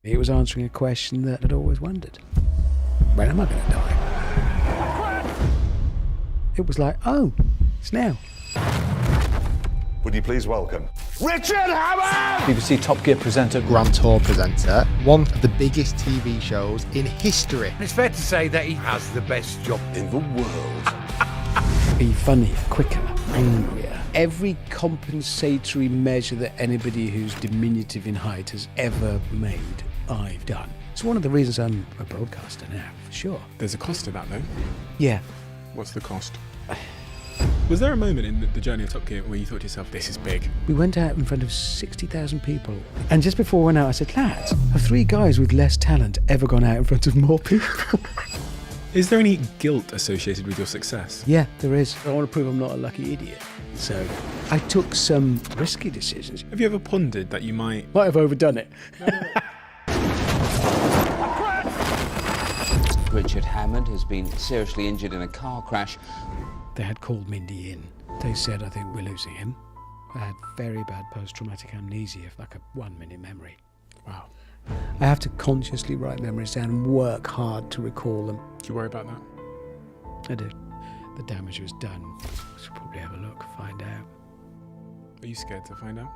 It was answering a question that I'd always wondered. When am I going to die? It was like, oh, it's now. Would you please welcome Richard Hammond! BBC Top Gear presenter, Grand Tour presenter, one of the biggest TV shows in history. It's fair to say that he has the best job In the world. Be funnier, quicker, angrier. Every compensatory measure that anybody who's diminutive in height has ever made, I've done. It's one of the reasons I'm a broadcaster now, for sure. There's a cost to that, though. Yeah. What's the cost? Was there a moment in the journey of Top Gear where you thought to yourself, this is big? We went out in front of 60,000 people. And just before we went out, I said, lads, have three guys with less talent ever gone out in front of more people? Is there any guilt associated with your success? Yeah, there is. I want to prove I'm not a lucky idiot. So I took some risky decisions. Have you ever pondered that you might have overdone it. Richard Hammond has been seriously injured in a car crash. They had called Mindy in. They said, I think we're losing him. I had very bad post-traumatic amnesia, like a 1-minute memory. Wow. I have to consciously write memories down and work hard to recall them. Do you worry about that? I do. The damage was done. I should probably have a look, find out. Are you scared to find out?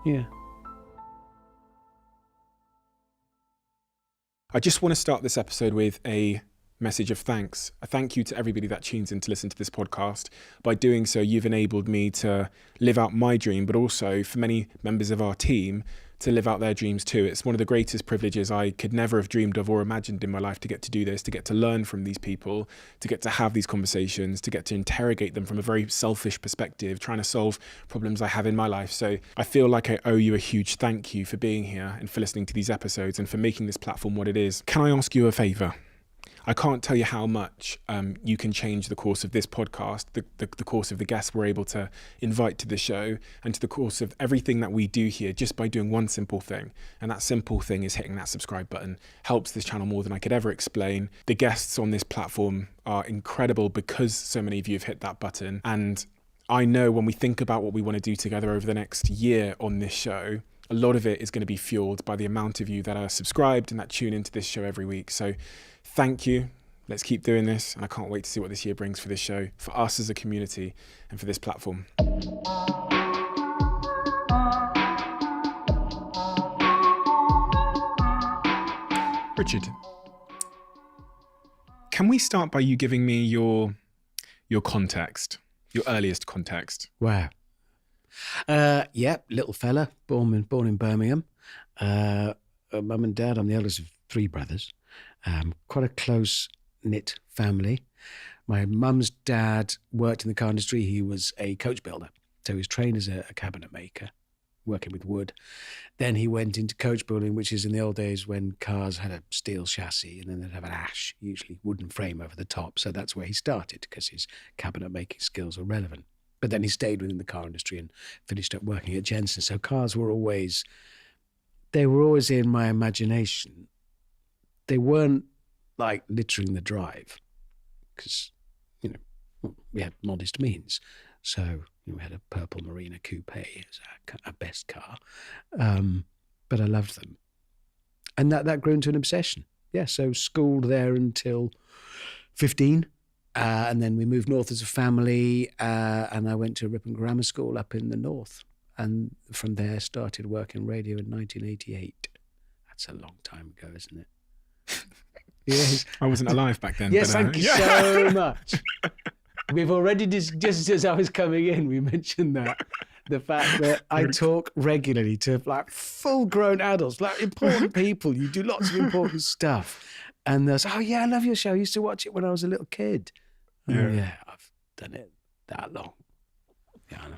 Yeah. I just want to start this episode with a message of thanks. A thank you to everybody that tunes in to listen to this podcast. By doing so, you've enabled me to live out my dream, but also for many members of our team to live out their dreams too. It's one of the greatest privileges I could never have dreamed of or imagined in my life, to get to do this, to get to learn from these people, to get to have these conversations, to get to interrogate them from a very selfish perspective, trying to solve problems I have in my life. So I feel like I owe you a huge thank you for being here and for listening to these episodes and for making this platform what it is. Can I ask you a favour? I can't tell you how much you can change the course of this podcast, the course of the guests we're able to invite to the show, and to the course of everything that we do here, just by doing one simple thing. And that simple thing is hitting that subscribe button. Helps this channel more than I could ever explain. The guests on this platform are incredible because so many of you have hit that button. And I know when we think about what we want to do together over the next year on this show, a lot of it is going to be fueled by the amount of you that are subscribed and that tune into this show every week. So thank you. Let's keep doing this. And I can't wait to see what this year brings for this show, for us as a community, and for this platform. Richard, can we start by you giving me your context, your earliest context? Wow. Little fella, born in Birmingham. Mum and dad, I'm the eldest of 3 brothers. Quite a close-knit family. My mum's dad worked in the car industry. He was a coach builder. So he was trained as a cabinet maker, working with wood. Then he went into coach building, which is in the old days when cars had a steel chassis and then they'd have an ash, usually wooden frame over the top. So that's where he started, because his cabinet making skills were relevant. But then he stayed within the car industry and finished up working at Jensen. So cars were always in my imagination. They weren't like littering the drive, because, we had modest means. So we had a purple Marina coupe as our best car. But I loved them. And that grew into an obsession. Yeah, so schooled there until 15. And then we moved north as a family, and I went to Ripon Grammar School up in the north. And from there started working radio in 1988. That's a long time ago, isn't it? Yes. I wasn't alive back then. Yes, but, thank you so much. We've already, just as I was coming in, we mentioned that. The fact that I talk regularly to like full-grown adults, like important people. You do lots of important stuff. And they're like, oh yeah, I love your show. I used to watch it when I was a little kid. Yeah. Oh yeah, I've done it that long. Yeah, I know.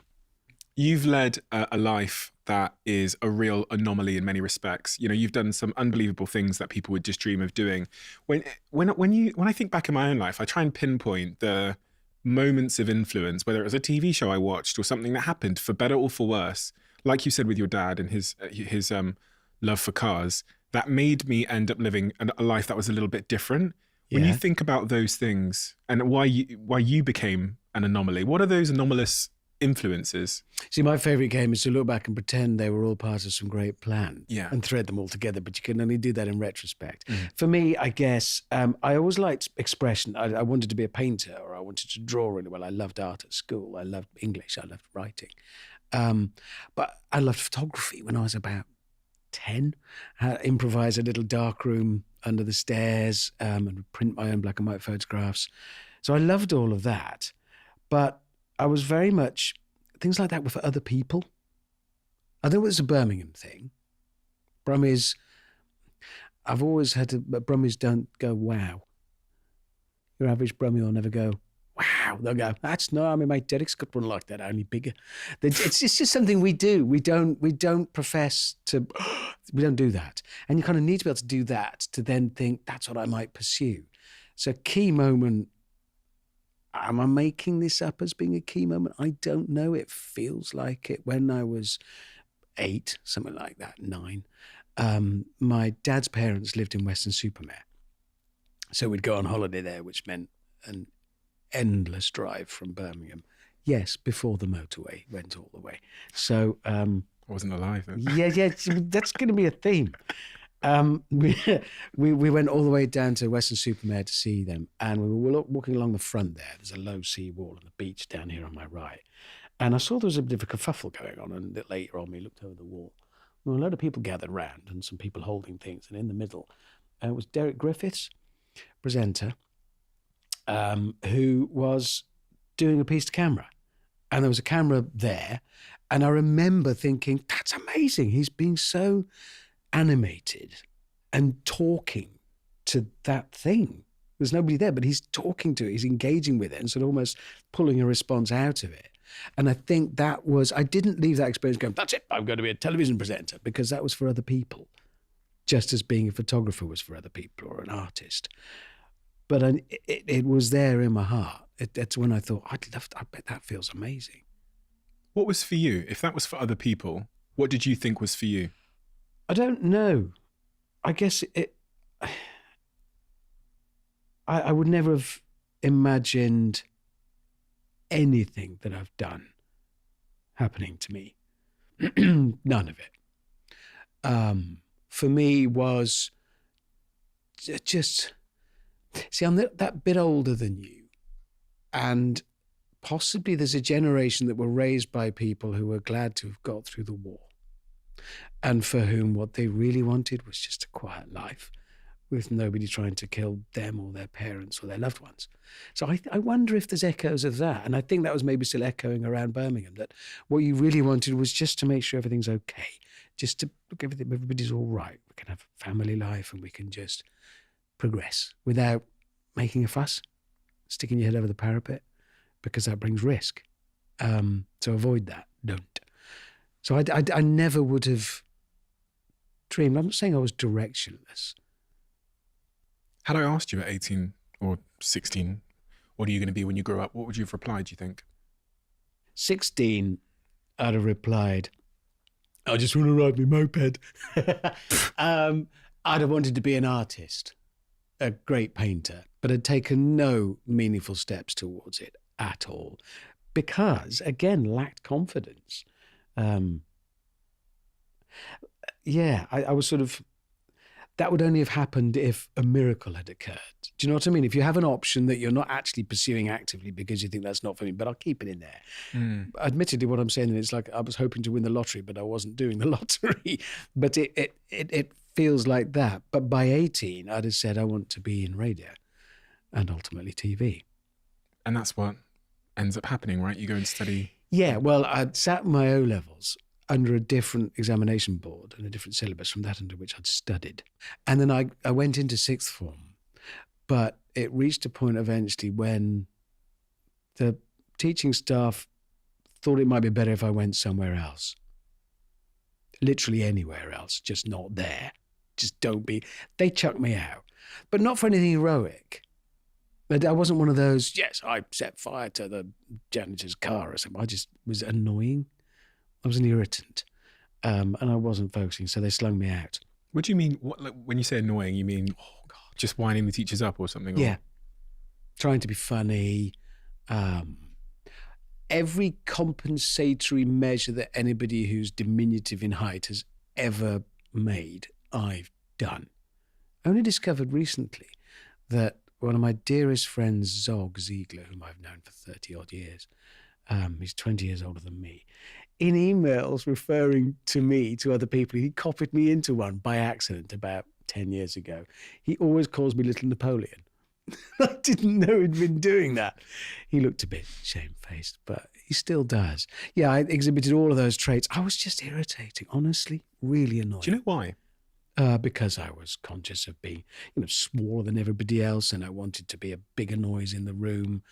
You've led a life that is a real anomaly in many respects. You've done some unbelievable things that people would just dream of doing. When I think back in my own life, I try and pinpoint the moments of influence, whether it was a TV show I watched or something that happened, for better or for worse, like you said with your dad and his love for cars, that made me end up living a life that was a little bit different. When you think about those things and why you became an anomaly, what are those anomalous influences. See, my favourite game is to look back and pretend they were all part of some great plan and thread them all together, but you can only do that in retrospect. For me, I guess, I always liked expression. I wanted to be a painter, or I wanted to draw really well. I loved art at school. I loved English. I loved writing. But I loved photography when I was about 10. I improvised a little dark room under the stairs and print my own black and white photographs. So I loved all of that. But I was very much, things like that were for other people. I think it was a Birmingham thing. Brummies, I've always had to, but Brummies don't go, wow. Your average Brummie will never go, wow. They'll go, that's no, I mean, mate, Derek's got one like that, only bigger. It's just something we do. We don't profess to, we don't do that. And you kind of need to be able to do that to then think, that's what I might pursue. So key moment, am I making this up as being a key moment? I don't know. It feels like it. When I was 8, something like that, 9, my dad's parents lived in Weston-super-Mare. So we'd go on holiday there, which meant an endless drive from Birmingham. Yes, before the motorway went all the way. So I wasn't alive then. yeah, that's going to be a theme. We went all the way down to Weston-super-Mare to see them, and we were walking along the front there. There's a low sea wall and the beach down here on my right, and I saw there was a bit of a kerfuffle going on. And a bit later on, we looked over the wall. There were a load of people gathered round, and some people holding things. And in the middle, was Derek Griffiths, presenter, who was doing a piece to camera, and there was a camera there, and I remember thinking, "That's amazing. He's being so animated and talking to that thing. There's nobody there, but he's talking to it, he's engaging with it, and sort of almost pulling a response out of it." And I think that was, I didn't leave that experience going, that's it, I'm going to be a television presenter, because that was for other people, just as being a photographer was for other people or an artist. But it was there in my heart. That's when I thought, I bet that feels amazing. What was for you? If that was for other people, what did you think was for you? I don't know. I guess I would never have imagined anything that I've done happening to me. None of it. For me was just, see, I'm that bit older than you, and possibly there's a generation that were raised by people who were glad to have got through the war, and for whom what they really wanted was just a quiet life with nobody trying to kill them or their parents or their loved ones. So I wonder if there's echoes of that. And I think that was maybe still echoing around Birmingham, that what you really wanted was just to make sure everything's okay, just to look, everybody's all right. We can have a family life and we can just progress without making a fuss, sticking your head over the parapet, because that brings risk. So avoid that, don't. So I never would have dreamed. I'm not saying I was directionless. Had I asked you at 18 or 16, what are you going to be when you grow up, what would you have replied, do you think? 16, I'd have replied, I just want to ride my moped. I'd have wanted to be an artist, a great painter, but I'd taken no meaningful steps towards it at all because, again, lacked confidence. I was sort of, that would only have happened if a miracle had occurred. Do you know what I mean? If you have an option that you're not actually pursuing actively because you think that's not for me, but I'll keep it in there. Admittedly, what I'm saying is like I was hoping to win the lottery, but I wasn't doing the lottery. But it feels like that. But by 18, I'd have said I want to be in radio and ultimately TV. And that's what ends up happening, right? You go and study. Yeah, well, I'd sat my O-levels under a different examination board and a different syllabus from that under which I'd studied. And then I went into sixth form, but it reached a point eventually when the teaching staff thought it might be better if I went somewhere else. Literally anywhere else, just not there. Just don't be. They chucked me out, but not for anything heroic. But I wasn't one of those, yes, I set fire to the janitor's car or something. I just was annoying. I was an irritant, and I wasn't focusing, so they slung me out. What do you mean? When you say annoying, you mean just winding the teachers up or something? Yeah, trying to be funny. every compensatory measure that anybody who's diminutive in height has ever made, I've done. I only discovered recently that one of my dearest friends, Zog Ziegler, whom I've known for 30 odd years, he's 20 years older than me, in emails referring to me to other people, he copied me into one by accident about 10 years ago. He always calls me Little Napoleon. I didn't know he'd been doing that. He looked a bit shamefaced, but he still does. Yeah, I exhibited all of those traits. I was just irritating, honestly, really annoying. Do you know why? Because I was conscious of being, smaller than everybody else, and I wanted to be a bigger noise in the room.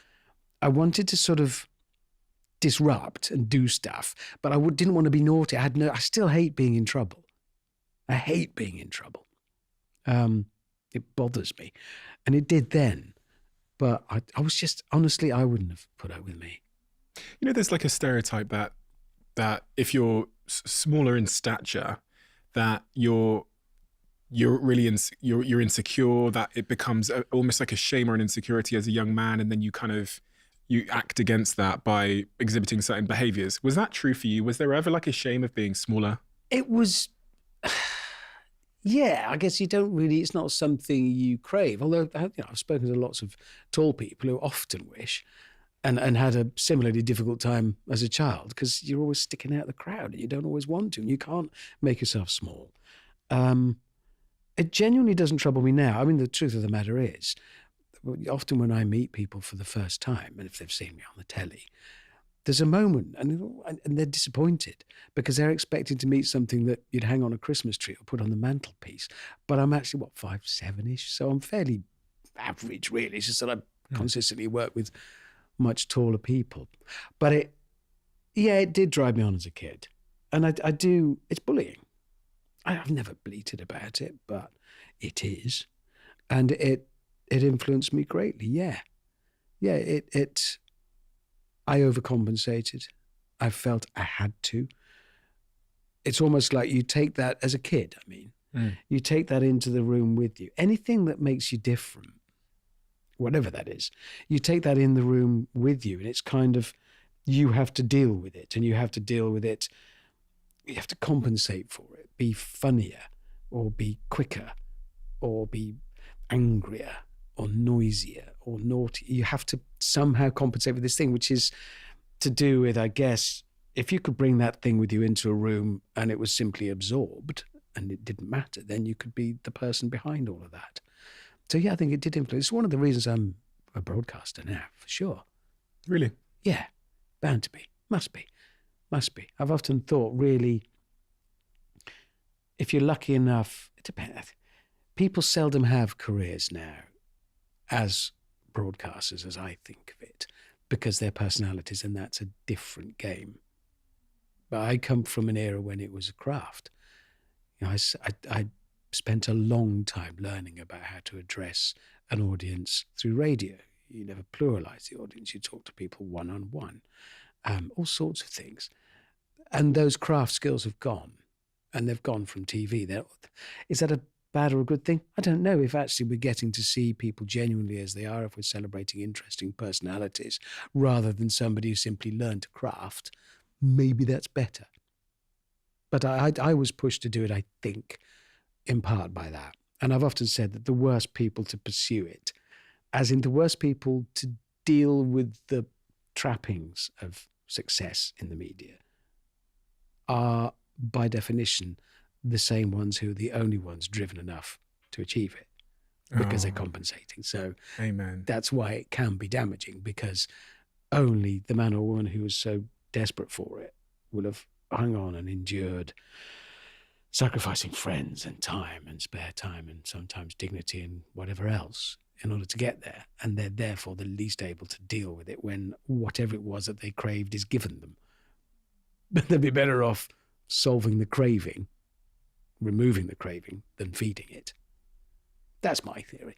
I wanted to sort of disrupt and do stuff, but I didn't want to be naughty. I still hate being in trouble. I hate being in trouble. It bothers me, and it did then. But I was just, honestly, I wouldn't have put up with me. There's like a stereotype that if you're smaller in stature, that you're really you're insecure, that it becomes almost like a shame or an insecurity as a young man, and then you act against that by exhibiting certain behaviors. Was that true for you? Was there ever like a shame of being smaller? It was, yeah, I guess you don't really, it's not something you crave. Although, I've spoken to lots of tall people who often wish and had a similarly difficult time as a child, because you're always sticking out the crowd and you don't always want to, and you can't make yourself small. It genuinely doesn't trouble me now. I mean, the truth of the matter is, often when I meet people for the first time, and if they've seen me on the telly, there's a moment and they're disappointed because they're expecting to meet something that you'd hang on a Christmas tree or put on the mantelpiece. But I'm actually, 5'7"-ish? So I'm fairly average, really. It's just that I consistently work with much taller people. But it did drive me on as a kid. And I do, it's bullying. I've never bleated about it, but it is. And it influenced me greatly, yeah. Yeah, I overcompensated. I felt I had to. It's almost like you take that as a kid, you take that into the room with you. Anything that makes you different, whatever that is, you take that in the room with you, and it's kind of, you have to deal with it, and you have to deal with it. You have to compensate for it, be funnier or be quicker or be angrier or noisier or naughty. You have to somehow compensate with this thing, which is to do with, I guess, if you could bring that thing with you into a room and it was simply absorbed and it didn't matter, then you could be the person behind all of that. So yeah, I think it did influence. It's one of the reasons I'm a broadcaster now, for sure. Really? Yeah, bound to be. Must be. I've often thought, really, if you're lucky enough, it depends. People seldom have careers now as broadcasters, as I think of it, because they're personalities, and that's a different game. But I come from an era when it was a craft. I spent a long time learning about how to address an audience through radio. You never pluralize the audience. You talk to people one-on-one, all sorts of things. And those craft skills have gone, and they've gone from TV. Is that a bad or a good thing? I don't know. If actually we're getting to see people genuinely as they are, if we're celebrating interesting personalities rather than somebody who simply learned to craft, maybe that's better. But I was pushed to do it, I think, in part by that. And I've often said that the worst people to pursue it, as in the worst people to deal with the trappings of success in the media, are, by definition, the same ones who are the only ones driven enough to achieve it, because they're compensating. So Amen. That's why it can be damaging, because only the man or woman who is so desperate for it will have hung on and endured, sacrificing friends and time and spare time and sometimes dignity and whatever else in order to get there. And they're therefore the least able to deal with it when whatever it was that they craved is given them. But they'd be better off solving the craving, removing the craving, than feeding it. That's my theory.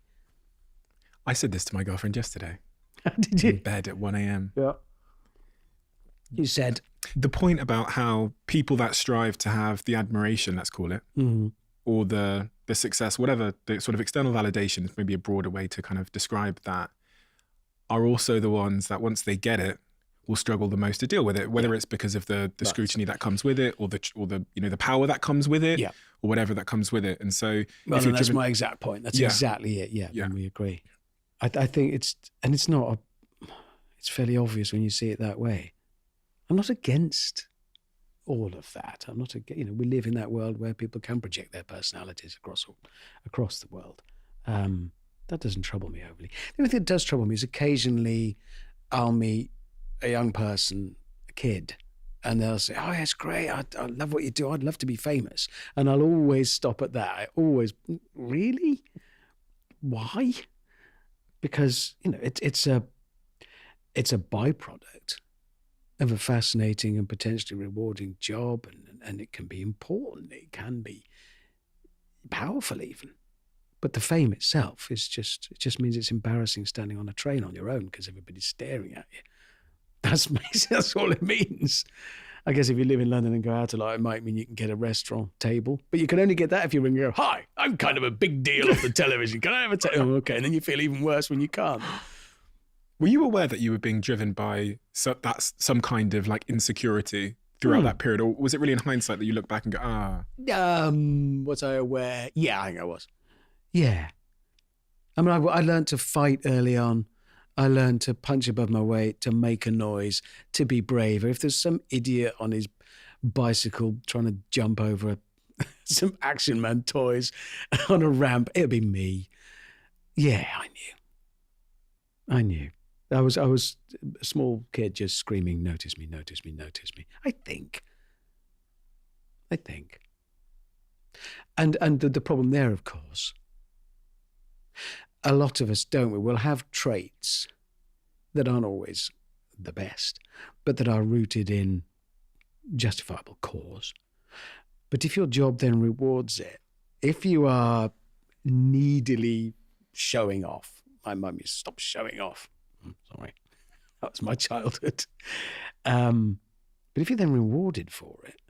I said this to my girlfriend yesterday. Did you? In bed at 1 a.m. Yeah. You said? The point about how people that strive to have the admiration, let's call it, or the success, whatever, the sort of external validation is maybe a broader way to kind of describe that, are also the ones that once they get it, will struggle the most to deal with it, whether it's because of the scrutiny that comes with it, or the the power that comes with it, or whatever that comes with it. And so, that's my exact point. That's exactly it. Yeah, and we agree. I think it's fairly obvious when you see it that way. I'm not against all of that. I'm not, we live in that world where people can project their personalities across the world. That doesn't trouble me overly. The only thing that does trouble me is occasionally I'll meet a young person, a kid, and they'll say, "Oh, it's great. I love what you do. I'd love to be famous." And I'll always stop at that. Really? Why? Because, it's a byproduct of a fascinating and potentially rewarding job, and it can be important. It can be powerful even. But the fame itself it just means it's embarrassing standing on a train on your own because everybody's staring at you. That's all it means. I guess if you live in London and go out a lot, it might mean you can get a restaurant table. But you can only get that if you ring and go, "Hi, I'm kind of a big deal off the television. Can I have a table?" Oh, okay. And then you feel even worse when you can't. Were you aware that you were being driven by some kind of like insecurity throughout that period? Or was it really in hindsight that you look back and go, Was I aware? Yeah, I think I was. Yeah. I mean, I learned to fight early on. I learned to punch above my weight, to make a noise, to be braver. If there's some idiot on his bicycle trying to jump over some Action Man toys on a ramp, it'd be me. Yeah, I knew. I was a small kid just screaming, "Notice me, notice me, notice me." I think. And the problem there, of course, a lot of us don't. We will have traits that aren't always the best, but that are rooted in justifiable cause. But if your job then rewards it, if you are needily showing off, my mum used to stop showing off. Sorry, that was my childhood. But if you're then rewarded for it,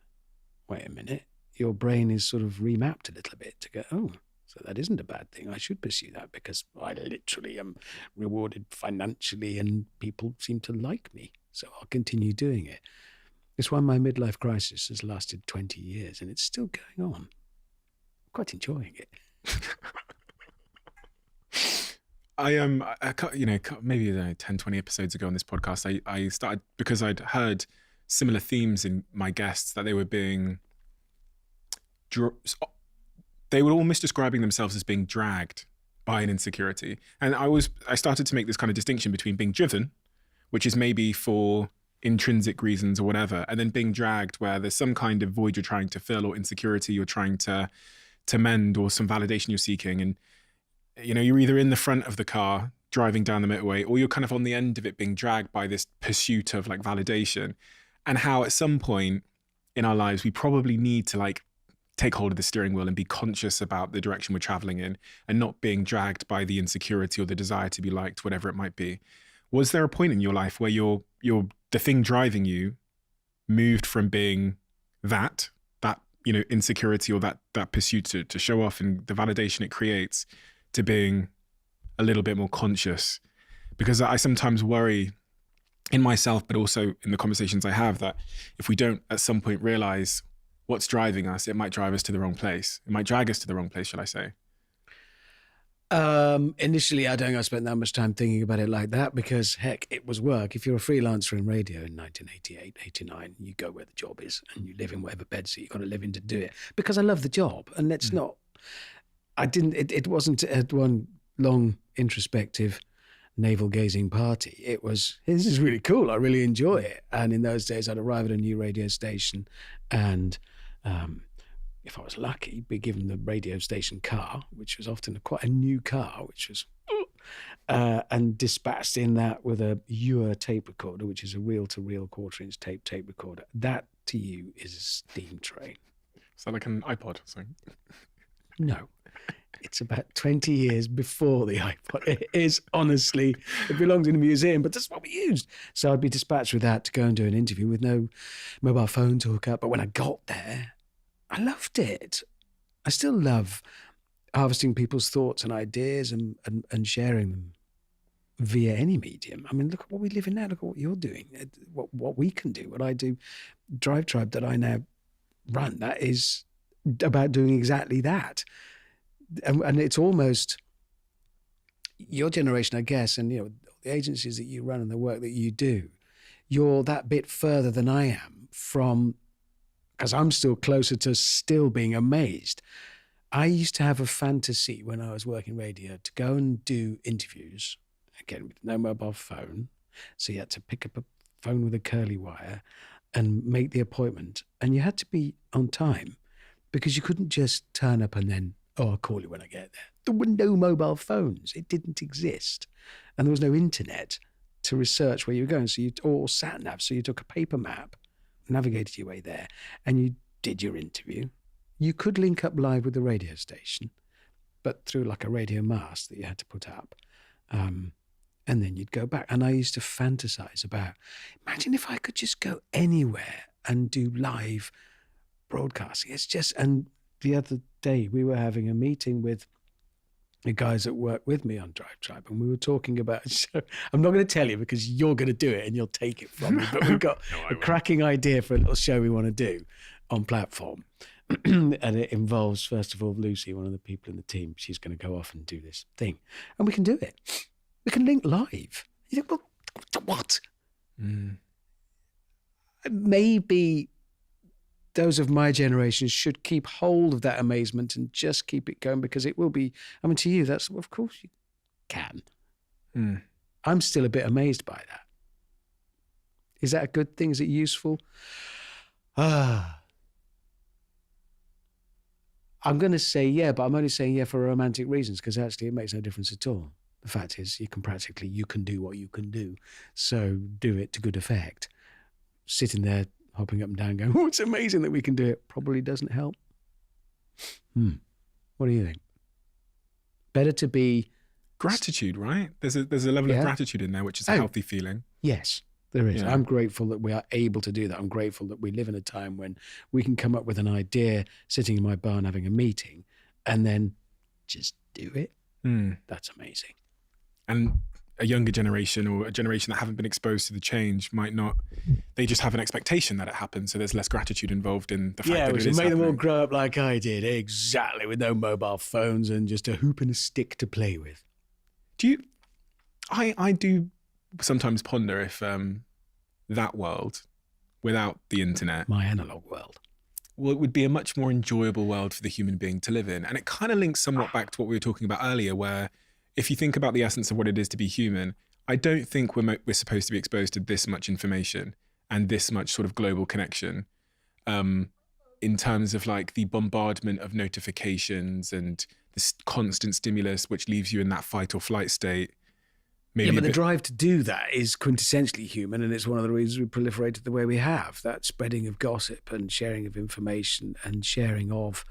wait a minute, your brain is sort of remapped a little bit to go, "Oh, so that isn't a bad thing. I should pursue that because I literally am rewarded financially and people seem to like me. So I'll continue doing it." It's why my midlife crisis has lasted 20 years and it's still going on. I'm quite enjoying it. Maybe 10, 20 episodes ago on this podcast, I started, because I'd heard similar themes in my guests, that they were they were almost describing themselves as being dragged by an insecurity. And I started to make this kind of distinction between being driven, which is maybe for intrinsic reasons or whatever, and then being dragged where there's some kind of void you're trying to fill, or insecurity you're trying to mend, or some validation you're seeking. And you're either in the front of the car driving down the motorway, or you're kind of on the end of it being dragged by this pursuit of like validation. And how at some point in our lives, we probably need to like take hold of the steering wheel and be conscious about the direction we're traveling in, and not being dragged by the insecurity or the desire to be liked, whatever it might be. Was there a point in your life where the thing driving you moved from being that insecurity, or that pursuit to show off and the validation it creates, to being a little bit more conscious? Because I sometimes worry in myself, but also in the conversations I have, that if we don't at some point realize what's driving us, it might drive us to the wrong place. It might drag us to the wrong place, shall I say. Initially, I don't think I spent that much time thinking about it like that, because heck, it was work. If you're a freelancer in radio in 1988, 89, you go where the job is and you live in whatever bedsit you've got to live in to do it. Because I love the job, and let's not, it wasn't one long introspective navel gazing party. It was, this is really cool. I really enjoy it. And in those days, I'd arrive at a new radio station, and if I was lucky, be given the radio station car, which was often quite a new car, which was, and dispatched in that with a Ewer tape recorder, which is a reel-to-reel quarter-inch tape recorder. That to you is a steam train. Is that like an iPod? Sorry. No. It's about 20 years before the iPod. It is, honestly, it belongs in a museum, but that's what we used. So I'd be dispatched with that to go and do an interview with no mobile phone to hook up. But when I got there, I loved it. I still love harvesting people's thoughts and ideas and sharing them via any medium. I mean, look at what we live in now. Look at what you're doing, what we can do, what I do. Drive Tribe that I now run, that is about doing exactly that. And it's almost your generation, I guess, and the agencies that you run and the work that you do, you're that bit further than I am from, because I'm still closer to still being amazed. I used to have a fantasy when I was working radio to go and do interviews, again, with no mobile phone. So you had to pick up a phone with a curly wire and make the appointment. And you had to be on time because you couldn't just turn up and then, I'll call you when I get there. There were no mobile phones. It didn't exist. And there was no internet to research where you were going. So or sat nav. So you took a paper map, navigated your way there, and you did your interview. You could link up live with the radio station, but through like a radio mast that you had to put up. And then you'd go back. And I used to fantasize about, imagine if I could just go anywhere and do live broadcasting. It's just, and the other day we were having a meeting with the guys that work with me on Drive Tribe, and we were talking about, so I'm not going to tell you because you're going to do it and you'll take it from me, but we've got a cracking idea for a little show we want to do on platform. And it involves, first of all, Lucy, one of the people in the team. She's going to go off and do this thing. And we can do it. We can link live. You think, well, what? Maybe those of my generation should keep hold of that amazement and just keep it going, because it will be, I mean, to you, that's, of course you can. I'm still a bit amazed by that. Is that a good thing? Is it useful? I'm going to say yeah, but I'm only saying yeah for romantic reasons, because actually it makes no difference at all. The fact is, you can do what you can do. So do it to good effect. Sitting there, hopping up and down, going, oh, it's amazing that we can do it, probably doesn't help. What do you think? Better to be... Gratitude, right? There's a level of gratitude in there, which is a healthy feeling. Yes, there is. Yeah. I'm grateful that we are able to do that. I'm grateful that we live in a time when we can come up with an idea, sitting in my barn having a meeting, and then just do it. That's amazing. And a younger generation, or a generation that haven't been exposed to the change, might not, they just have an expectation that it happens, so there's less gratitude involved in the fact that it is make them all happening. grow up like I did, exactly, with no mobile phones and just a hoop and a stick to play with. I do sometimes ponder if that world, without the internet, My analog world. well, it would be a much more enjoyable world for the human being to live in. And it kind of links somewhat back to what we were talking about earlier, where if you think about the essence of what it is to be human, I don't think we're supposed to be exposed to this much information and this much sort of global connection, in terms of like the bombardment of notifications and this constant stimulus, which leaves you in that fight or flight state. Maybe But the drive to do that is quintessentially human, and it's one of the reasons we proliferated the way we have. That spreading of gossip and sharing of information and sharing of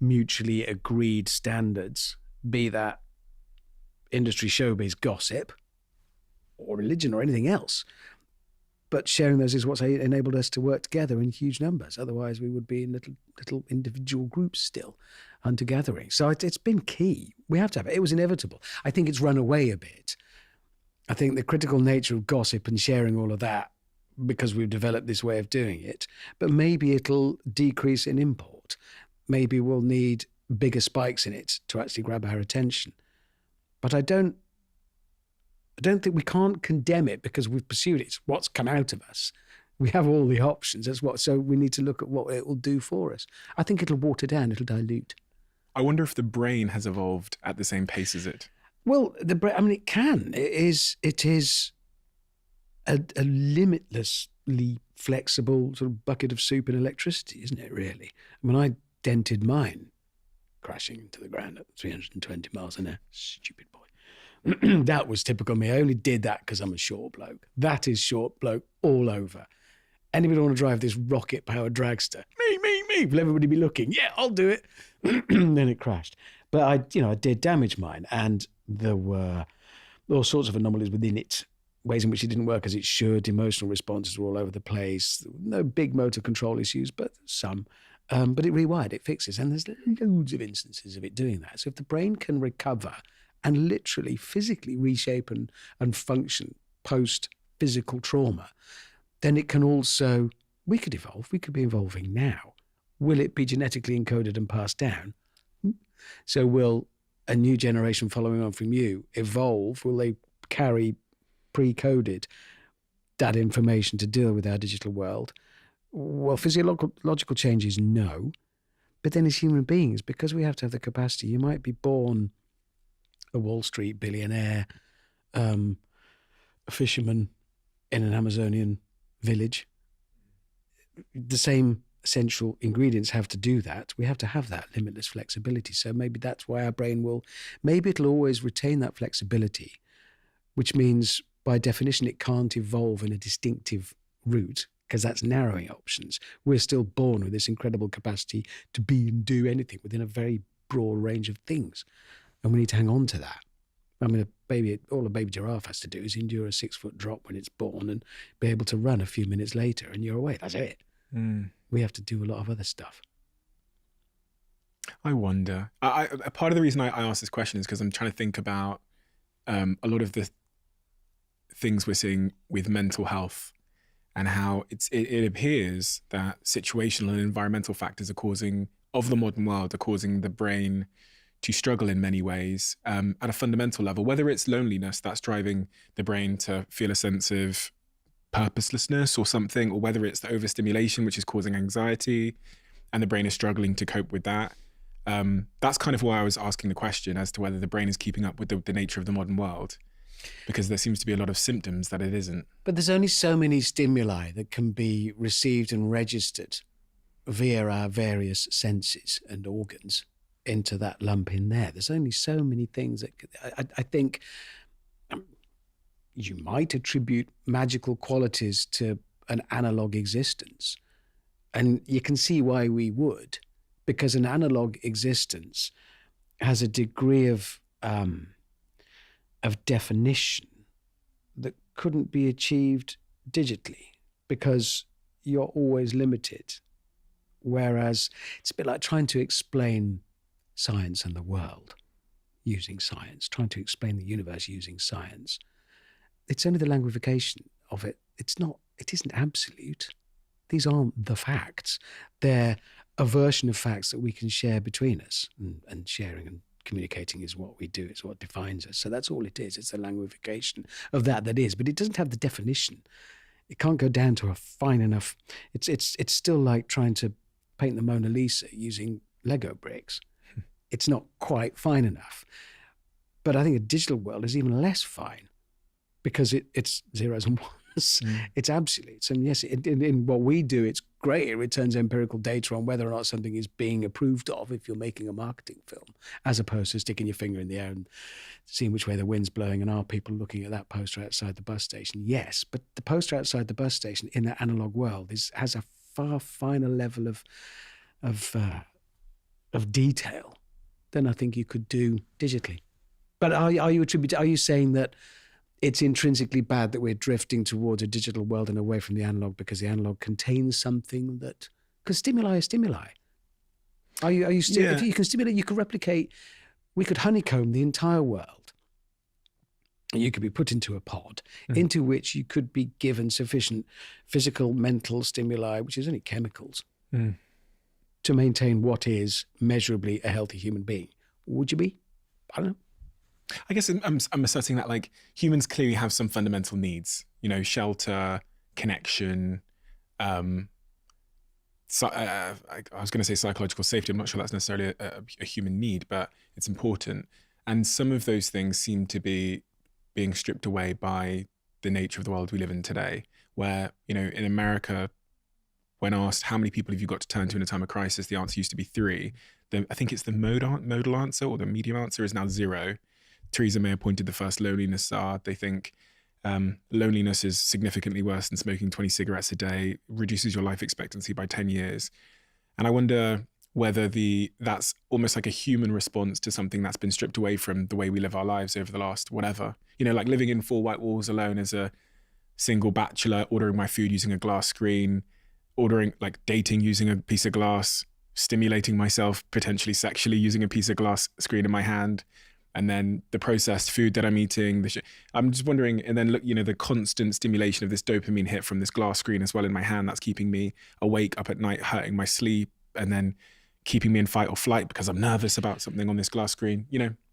mutually agreed standards, be that industry showbiz gossip or religion or anything else. But sharing those is what's enabled us to work together in huge numbers. Otherwise, we would be in little individual groups still, hunter-gathering. So it's been key. We have to have it. It was inevitable. I think it's run away a bit. I think the critical nature of gossip and sharing all of that, because we've developed this way of doing it, but maybe it'll decrease in import. Maybe we'll need bigger spikes in it to actually grab our attention. But I don't think we can't condemn it because we've pursued it. It's what's come out of us. We have all the options. So we need to look at what it will do for us. I think it'll water down, it'll dilute. I wonder if the brain has evolved at the same pace as it. Well, it can. It is a limitlessly flexible sort of bucket of soup and electricity, isn't it, really? I mean, I dented mine crashing into the ground at 320 miles an hour. Stupid boy. That was typical me. I only did that because I'm a short bloke. That is short bloke all over. Anybody want to drive this rocket-powered dragster? Me. Will everybody be looking? Yeah, I'll do it. Then it crashed. But I did damage mine, and there were all sorts of anomalies within it, ways in which it didn't work as it should. Emotional responses were all over the place. No big motor control issues, but some. But it rewired, it fixes, and there's loads of instances of it doing that. So if the brain can recover and literally physically reshape and function post physical trauma, then it can also, we could evolve. We could be evolving now. Will it be genetically encoded and passed down? So will a new generation following on from you evolve? Will they carry pre-coded that information to deal with our digital world? Well, physiological changes, no. But then as human beings, because we have to have the capacity, you might be born a Wall Street billionaire, a fisherman in an Amazonian village. The same essential ingredients have to do that. We have to have that limitless flexibility. So maybe that's why our brain maybe it'll always retain that flexibility, which means by definition, it can't evolve in a distinctive route because that's narrowing options. We're still born with this incredible capacity to be and do anything within a very broad range of things. And we need to hang on to that. I mean, all a baby giraffe has to do is endure a 6-foot drop when it's born and be able to run a few minutes later and you're away. That's it. We have to do a lot of other stuff. I wonder. A part of the reason I asked this question is because I'm trying to think about a lot of the things we're seeing with mental health and how it appears that situational and environmental factors of the modern world are causing the brain to struggle in many ways at a fundamental level, whether it's loneliness that's driving the brain to feel a sense of purposelessness or something, or whether it's the overstimulation, which is causing anxiety and the brain is struggling to cope with that. That's kind of why I was asking the question as to whether the brain is keeping up with the nature of the modern world, because there seems to be a lot of symptoms that it isn't. But there's only so many stimuli that can be received and registered via our various senses and organs into that lump in there. There's only so many things that I think you might attribute magical qualities to an analog existence. And you can see why we would, because an analog existence has a degree of definition that couldn't be achieved digitally because you're always limited. Whereas it's a bit like trying to explain science and the world using science, trying to explain the universe using science. It's only the languification of it. It isn't absolute. These aren't the facts. They're a version of facts that we can share between us, and sharing and communicating is what we do. It's what defines us. So that's all it is. It's the languification of that is, but it doesn't have the definition. It can't go down to a fine enough. It's still like trying to paint the Mona Lisa using Lego bricks. It's not quite fine enough. But I think a digital world is even less fine because it's zeros and ones. It's absolutes. And yes, in what we do, it's great. It returns empirical data on whether or not something is being approved of if you're making a marketing film, as opposed to sticking your finger in the air and seeing which way the wind's blowing and are people looking at that poster outside the bus station. Yes, but the poster outside the bus station in that analog world has a far finer level of detail than I think you could do digitally. But are you saying that it's intrinsically bad that we're drifting towards a digital world and away from the analog because the analog contains something that, because stimuli are stimuli. Are you still, Yeah. if you can stimulate, you can replicate, we could honeycomb the entire world. You could be put into a pod into which you could be given sufficient physical, mental stimuli, which is only chemicals, to maintain what is measurably a healthy human being. Would you be? I don't know. I guess I'm asserting that like humans clearly have some fundamental needs, shelter, connection, I was going to say psychological safety. I'm not sure that's necessarily a human need, but it's important. And some of those things seem to be being stripped away by the nature of the world we live in today, where, in America, when asked how many people have you got to turn to in a time of crisis, the answer used to be 3. I think it's the modal answer, or the medium answer is now 0. Theresa May appointed the first loneliness czar. They think loneliness is significantly worse than smoking 20 cigarettes a day, reduces your life expectancy by 10 years. And I wonder whether that's almost like a human response to something that's been stripped away from the way we live our lives over the last whatever. Like living in 4 white walls alone as a single bachelor, ordering my food using a glass screen, dating using a piece of glass, stimulating myself potentially sexually using a piece of glass screen in my hand. And then the processed food that I'm eating, I'm just wondering, and then look, the constant stimulation of this dopamine hit from this glass screen as well in my hand, that's keeping me awake up at night, hurting my sleep, and then keeping me in fight or flight because I'm nervous about something on this glass screen,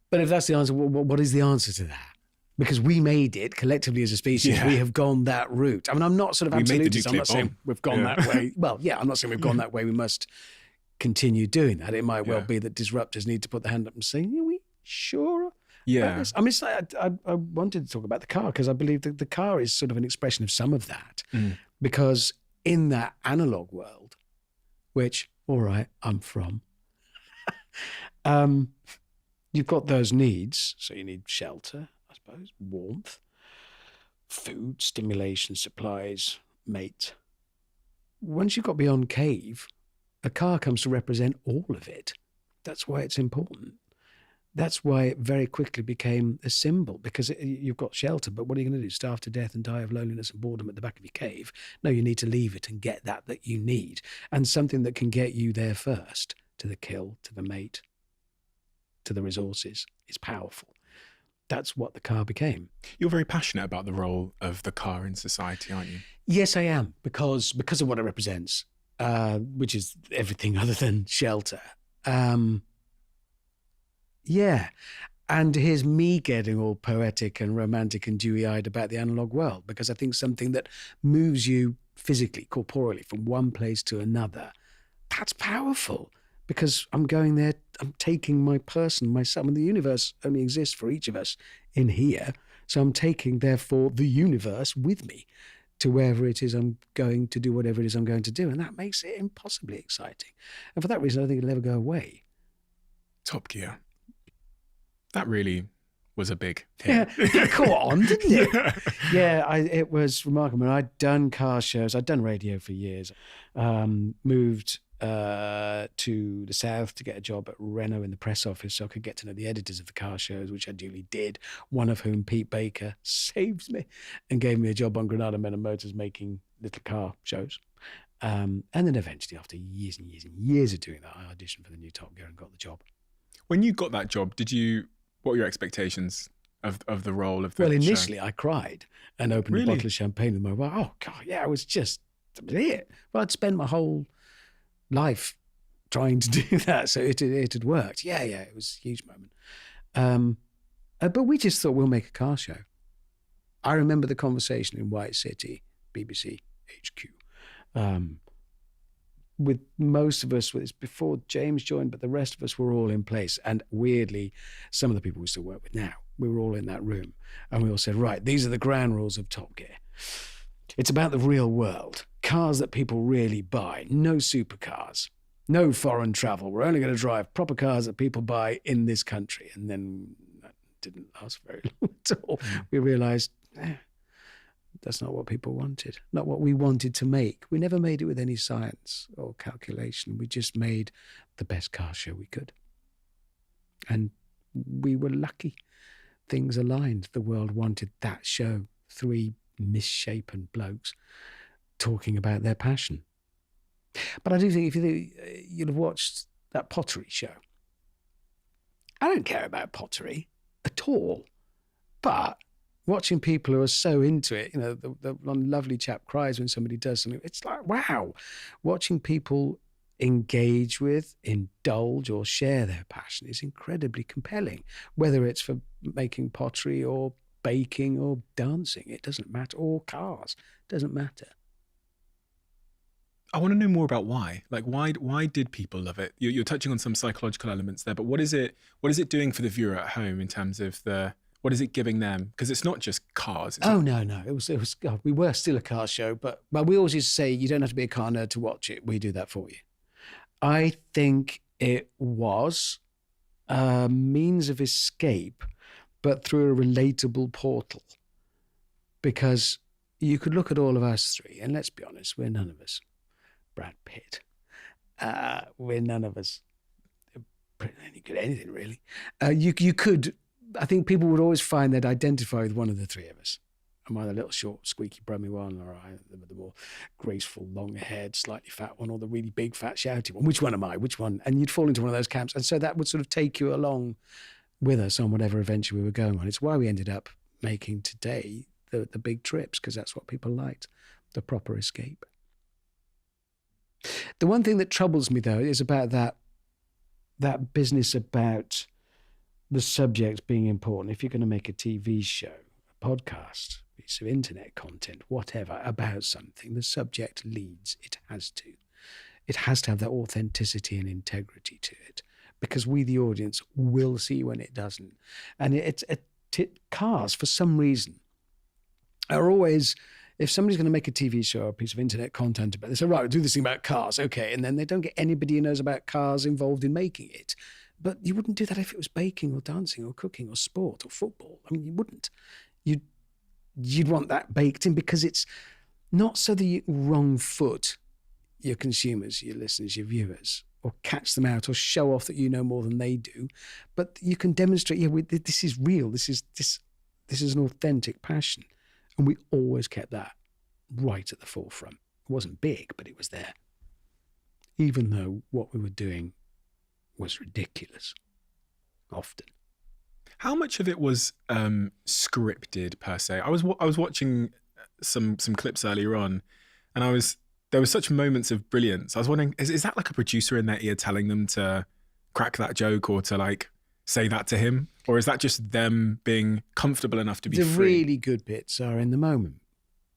But if that's the answer, what is the answer to that? Because we made it collectively as a species. Yeah. We have gone that route. I mean, I'm not sort of We made the absolutist. I'm nuclear not saying bomb. we've gone that way. Well, yeah, I'm not saying we've gone that way. We must continue doing that. It might well be that disruptors need to put their hand up and say, "Are we sure?" Yeah. I mean, it's like, I wanted to talk about the car because I believe that the car is sort of an expression of some of that. Because in that analog world, which, all right, I'm from, you've got those needs. So you need shelter, I suppose, warmth, food, stimulation, supplies, mate. Once you've got beyond cave, a car comes to represent all of it. That's why it's important. That's why it very quickly became a symbol, because you've got shelter, but what are you going to do? Starve to death and die of loneliness and boredom at the back of your cave? No, you need to leave it and get that you need. And something that can get you there first, to the kill, to the mate, to the resources, is powerful. That's what the car became. You're very passionate about the role of the car in society, aren't you? Yes, I am, because of what it represents, which is everything other than shelter. Yeah. And here's me getting all poetic and romantic and dewy-eyed about the analog world, because I think something that moves you physically, corporeally, from one place to another, that's powerful, because I'm going there, I'm taking my person, myself, and the universe only exists for each of us in here. So I'm taking, therefore, the universe with me to wherever it is I'm going to do whatever it is I'm going to do. And that makes it impossibly exciting. And for that reason, I don't think it'll ever go away. Top Gear. That really was a big hit. Yeah, it caught on, didn't it? Yeah, it was remarkable. I'd done car shows. I'd done radio for years. Moved to the south to get a job at Renault in the press office so I could get to know the editors of the car shows, which I duly did, one of whom, Pete Baker, saved me and gave me a job on Granada Men and Motors making little car shows. And then eventually, after years and years and years of doing that, I auditioned for the new Top Gear and got the job. When you got that job, what were your expectations of the role of the Well, show? initially I cried and opened a bottle of champagne with my wife. Oh, God, yeah, it was it. Well, I'd spent my whole life trying to do that, so it had worked. Yeah, it was a huge moment. But we just thought we'll make a car show. I remember the conversation in White City, BBC HQ, with most of us, it's before James joined, but the rest of us were all in place. And weirdly, some of the people we still work with now, we were all in that room. And we all said, right, these are the ground rules of Top Gear. It's about the real world. Cars that people really buy. No supercars. No foreign travel. We're only going to drive proper cars that people buy in this country. And then that didn't last very long at all. We realised, that's not what people wanted, not what we wanted to make. We never made it with any science or calculation. We just made the best car show we could. And we were lucky. Things aligned. The world wanted that show. 3 misshapen blokes talking about their passion. But I do think you'd have watched that pottery show. I don't care about pottery at all. But watching people who are so into it, the lovely chap cries when somebody does something. It's like, wow. Watching people engage with, indulge, or share their passion is incredibly compelling. Whether it's for making pottery or baking or dancing, it doesn't matter. Or cars, it doesn't matter. I want to know more about why. Like, why did people love it? You're touching on some psychological elements there, but what is it doing for the viewer at home in terms of what is it giving them? Because it's not just cars. No. It was. We were still a car show, but we always used to say you don't have to be a car nerd to watch it. We do that for you. I think it was a means of escape, but through a relatable portal. Because you could look at all of us three, and let's be honest, we're none of us Brad Pitt. We're none of us any good at anything, really. You could. I think people would always find they'd identify with one of the three of us. Am I the little short, squeaky, brummy one, or am I the more graceful, long-haired, slightly fat one, or the really big, fat, shouty one? Which one am I? Which one? And you'd fall into one of those camps. And so that would sort of take you along with us on whatever adventure we were going on. It's why we ended up making today the big trips, because that's what people liked, the proper escape. The one thing that troubles me, though, is about that business about the subject being important. If you're going to make a TV show, a podcast, piece of internet content, whatever, about something, the subject leads. It has to. It has to have that authenticity and integrity to it, because we, the audience, will see when it doesn't. And cars, for some reason, are always, if somebody's going to make a TV show or a piece of internet content about it, they say, right, we'll do this thing about cars, okay, and then they don't get anybody who knows about cars involved in making it. But you wouldn't do that if it was baking or dancing or cooking or sport or football. I mean, you wouldn't. You'd want that baked in, because it's not so that you wrong foot your consumers, your listeners, your viewers, or catch them out or show off that you know more than they do, but you can demonstrate, this is real. This is an authentic passion. And we always kept that right at the forefront. It wasn't big, but it was there. Even though what we were doing was ridiculous, often. How much of it was scripted per se? I was watching some clips earlier on, and there were such moments of brilliance. I was wondering, is that like a producer in their ear telling them to crack that joke or to like say that to him? Or is that just them being comfortable enough to be the free? really good bits are in the moment.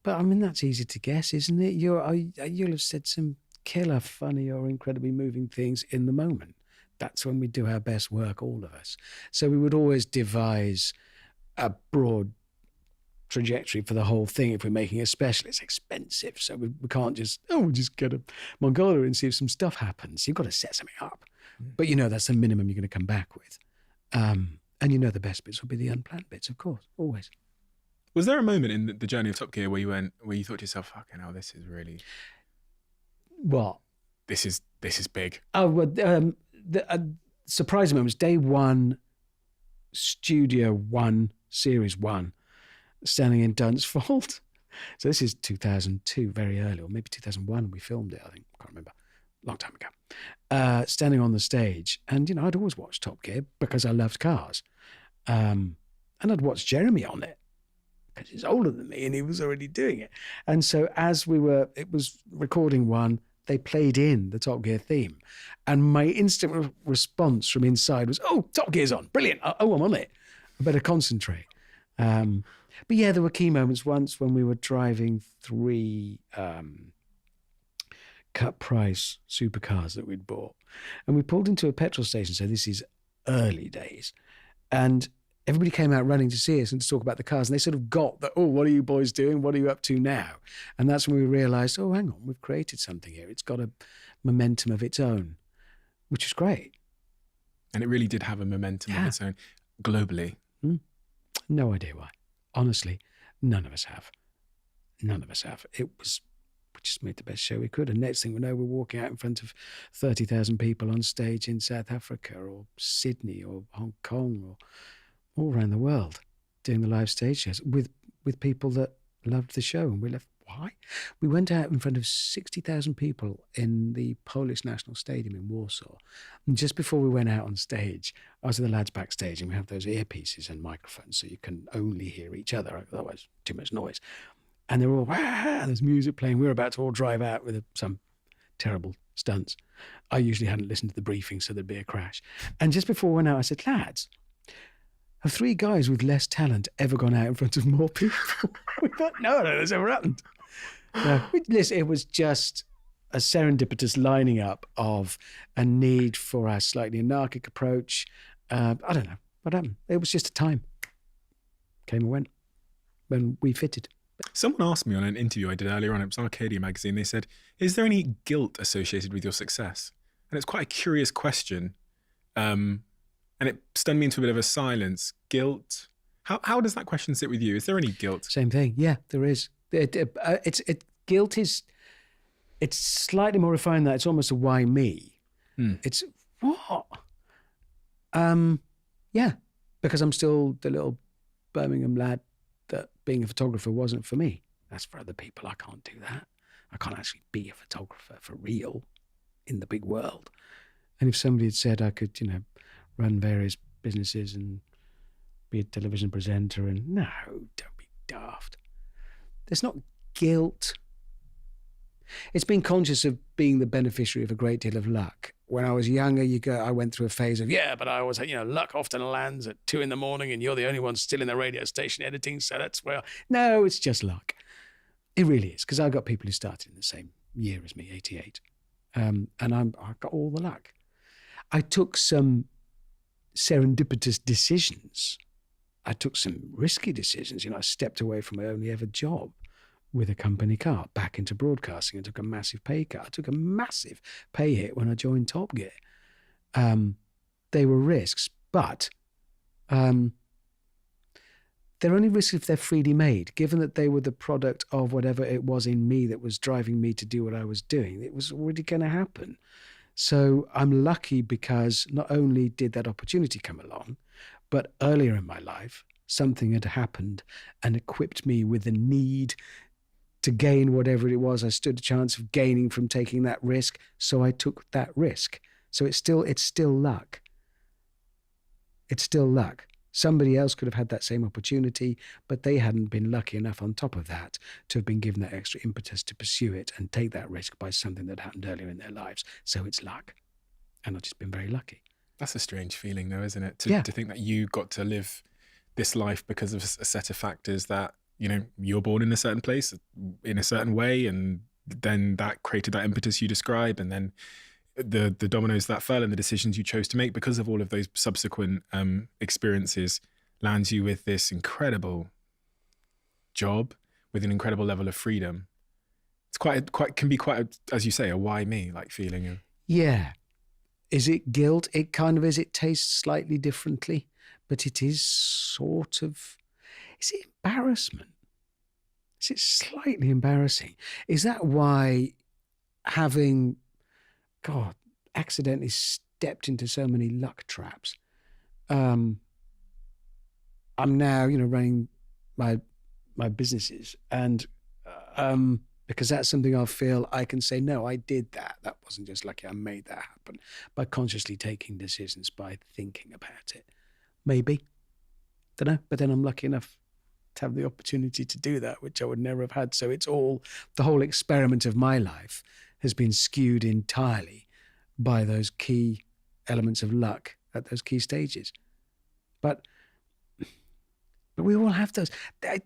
But I mean, that's easy to guess, isn't it? You'll have said some killer, funny or incredibly moving things in the moment. That's when we do our best work, all of us. So we would always devise a broad trajectory for the whole thing. If we're making a special, it's expensive. So we can't just, we'll just go to Mongolia and see if some stuff happens. You've got to set something up. But that's the minimum you're going to come back with. And the best bits will be the unplanned bits, of course, always. Was there a moment in the journey of Top Gear where you thought to yourself, fucking hell, this is really... What? This is big. Oh, well, the surprising moment was day one, Studio One, Series 1, standing in Dunsfold. So this is 2002, very early, or maybe 2001 we filmed it, I think. I can't remember. Long time ago. Standing on the stage. And, I'd always watched Top Gear because I loved cars. And I'd watched Jeremy on it because he's older than me and he was already doing it. And so as it was recording one, they played in the Top Gear theme. And my instant response from inside was, oh, Top Gear's on. Brilliant. Oh, I'm on it. I better concentrate. But yeah, there were key moments once when we were driving 3 cut price supercars that we'd bought. And we pulled into a petrol station. So this is early days. And everybody came out running to see us and to talk about the cars. And they sort of got that, oh, what are you boys doing? What are you up to now? And that's when we realized, oh, hang on, we've created something here. It's got a momentum of its own, which is great. And it really did have a momentum of its own globally. No idea why. Honestly, none of us have. None of us have. We just made the best show we could. And next thing we know, we're walking out in front of 30,000 people on stage in South Africa or Sydney or Hong Kong or all around the world doing the live stage shows with people that loved the show. And we left. Why? We went out in front of 60,000 people in the Polish National Stadium in Warsaw. And just before we went out on stage, I was with the lads backstage, and we have those earpieces and microphones so you can only hear each other, otherwise too much noise. And they were all, wow, there's music playing. We were about to all drive out with some terrible stunts. I usually hadn't listened to the briefing, so there'd be a crash. And just before we went out, I said, lads, have 3 guys with less talent ever gone out in front of more people? We thought, no, that's ever happened. No, listen, it was just a serendipitous lining up of a need for our slightly anarchic approach. I don't know what happened. It was just a time. Came and went when we fitted. Someone asked me on an interview I did earlier on, it was Arcadia magazine, they said, is there any guilt associated with your success? And it's quite a curious question. And it stunned me into a bit of a silence. Guilt. How does that question sit with you? Is there any guilt? Same thing. Yeah, there is. Guilt is, it's slightly more refined than that. It's almost a why me. It's what? Yeah, because I'm still the little Birmingham lad that being a photographer wasn't for me. That's for other people. I can't do that. I can't actually be a photographer for real in the big world. And if somebody had said I could, run various businesses and be a television presenter. And no, don't be daft. There's not guilt. It's being conscious of being the beneficiary of a great deal of luck. When I was younger, I went through a phase of, yeah, but I always had, luck often lands at 2 a.m. and you're the only one still in the radio station editing. So that's where, no, it's just luck. It really is. Because I've got people who started in the same year as me, 88. And I've got all the luck. I took some serendipitous decisions. I took some risky decisions. I stepped away from my only ever job with a company car back into broadcasting and took a massive pay cut. I took a massive pay hit when I joined Top Gear. They were risks, but they're only risks if they're freely made. Given that they were the product of whatever it was in me that was driving me to do what I was doing, it was already going to happen. So I'm lucky because not only did that opportunity come along, but earlier in my life, something had happened and equipped me with the need to gain whatever it was I stood a chance of gaining from taking that risk. So I took that risk. So it's still luck. It's still luck. Somebody else could have had that same opportunity, but they hadn't been lucky enough on top of that to have been given that extra impetus to pursue it and take that risk by something that happened earlier in their lives. So it's luck. And I've just been very lucky. That's a strange feeling though, isn't it? To think that you got to live this life because of a set of factors that, you're born in a certain place in a certain way, and then that created that impetus you describe, and then the dominoes that fell and the decisions you chose to make because of all of those subsequent experiences lands you with this incredible job with an incredible level of freedom. It's can be quite as you say, a why me like feeling. Yeah. Is it guilt? It kind of is. It tastes slightly differently, but it is sort of, is it embarrassment? Is it slightly embarrassing? Is that why having, accidentally stepped into so many luck traps? I'm now, running my businesses, and because that's something I feel I can say, no, I did that. That wasn't just lucky. I made that happen by consciously taking decisions, by thinking about it. Maybe. Don't know. But then I'm lucky enough to have the opportunity to do that, which I would never have had. So it's the whole experiment of my life has been skewed entirely by those key elements of luck at those key stages. But we all have those.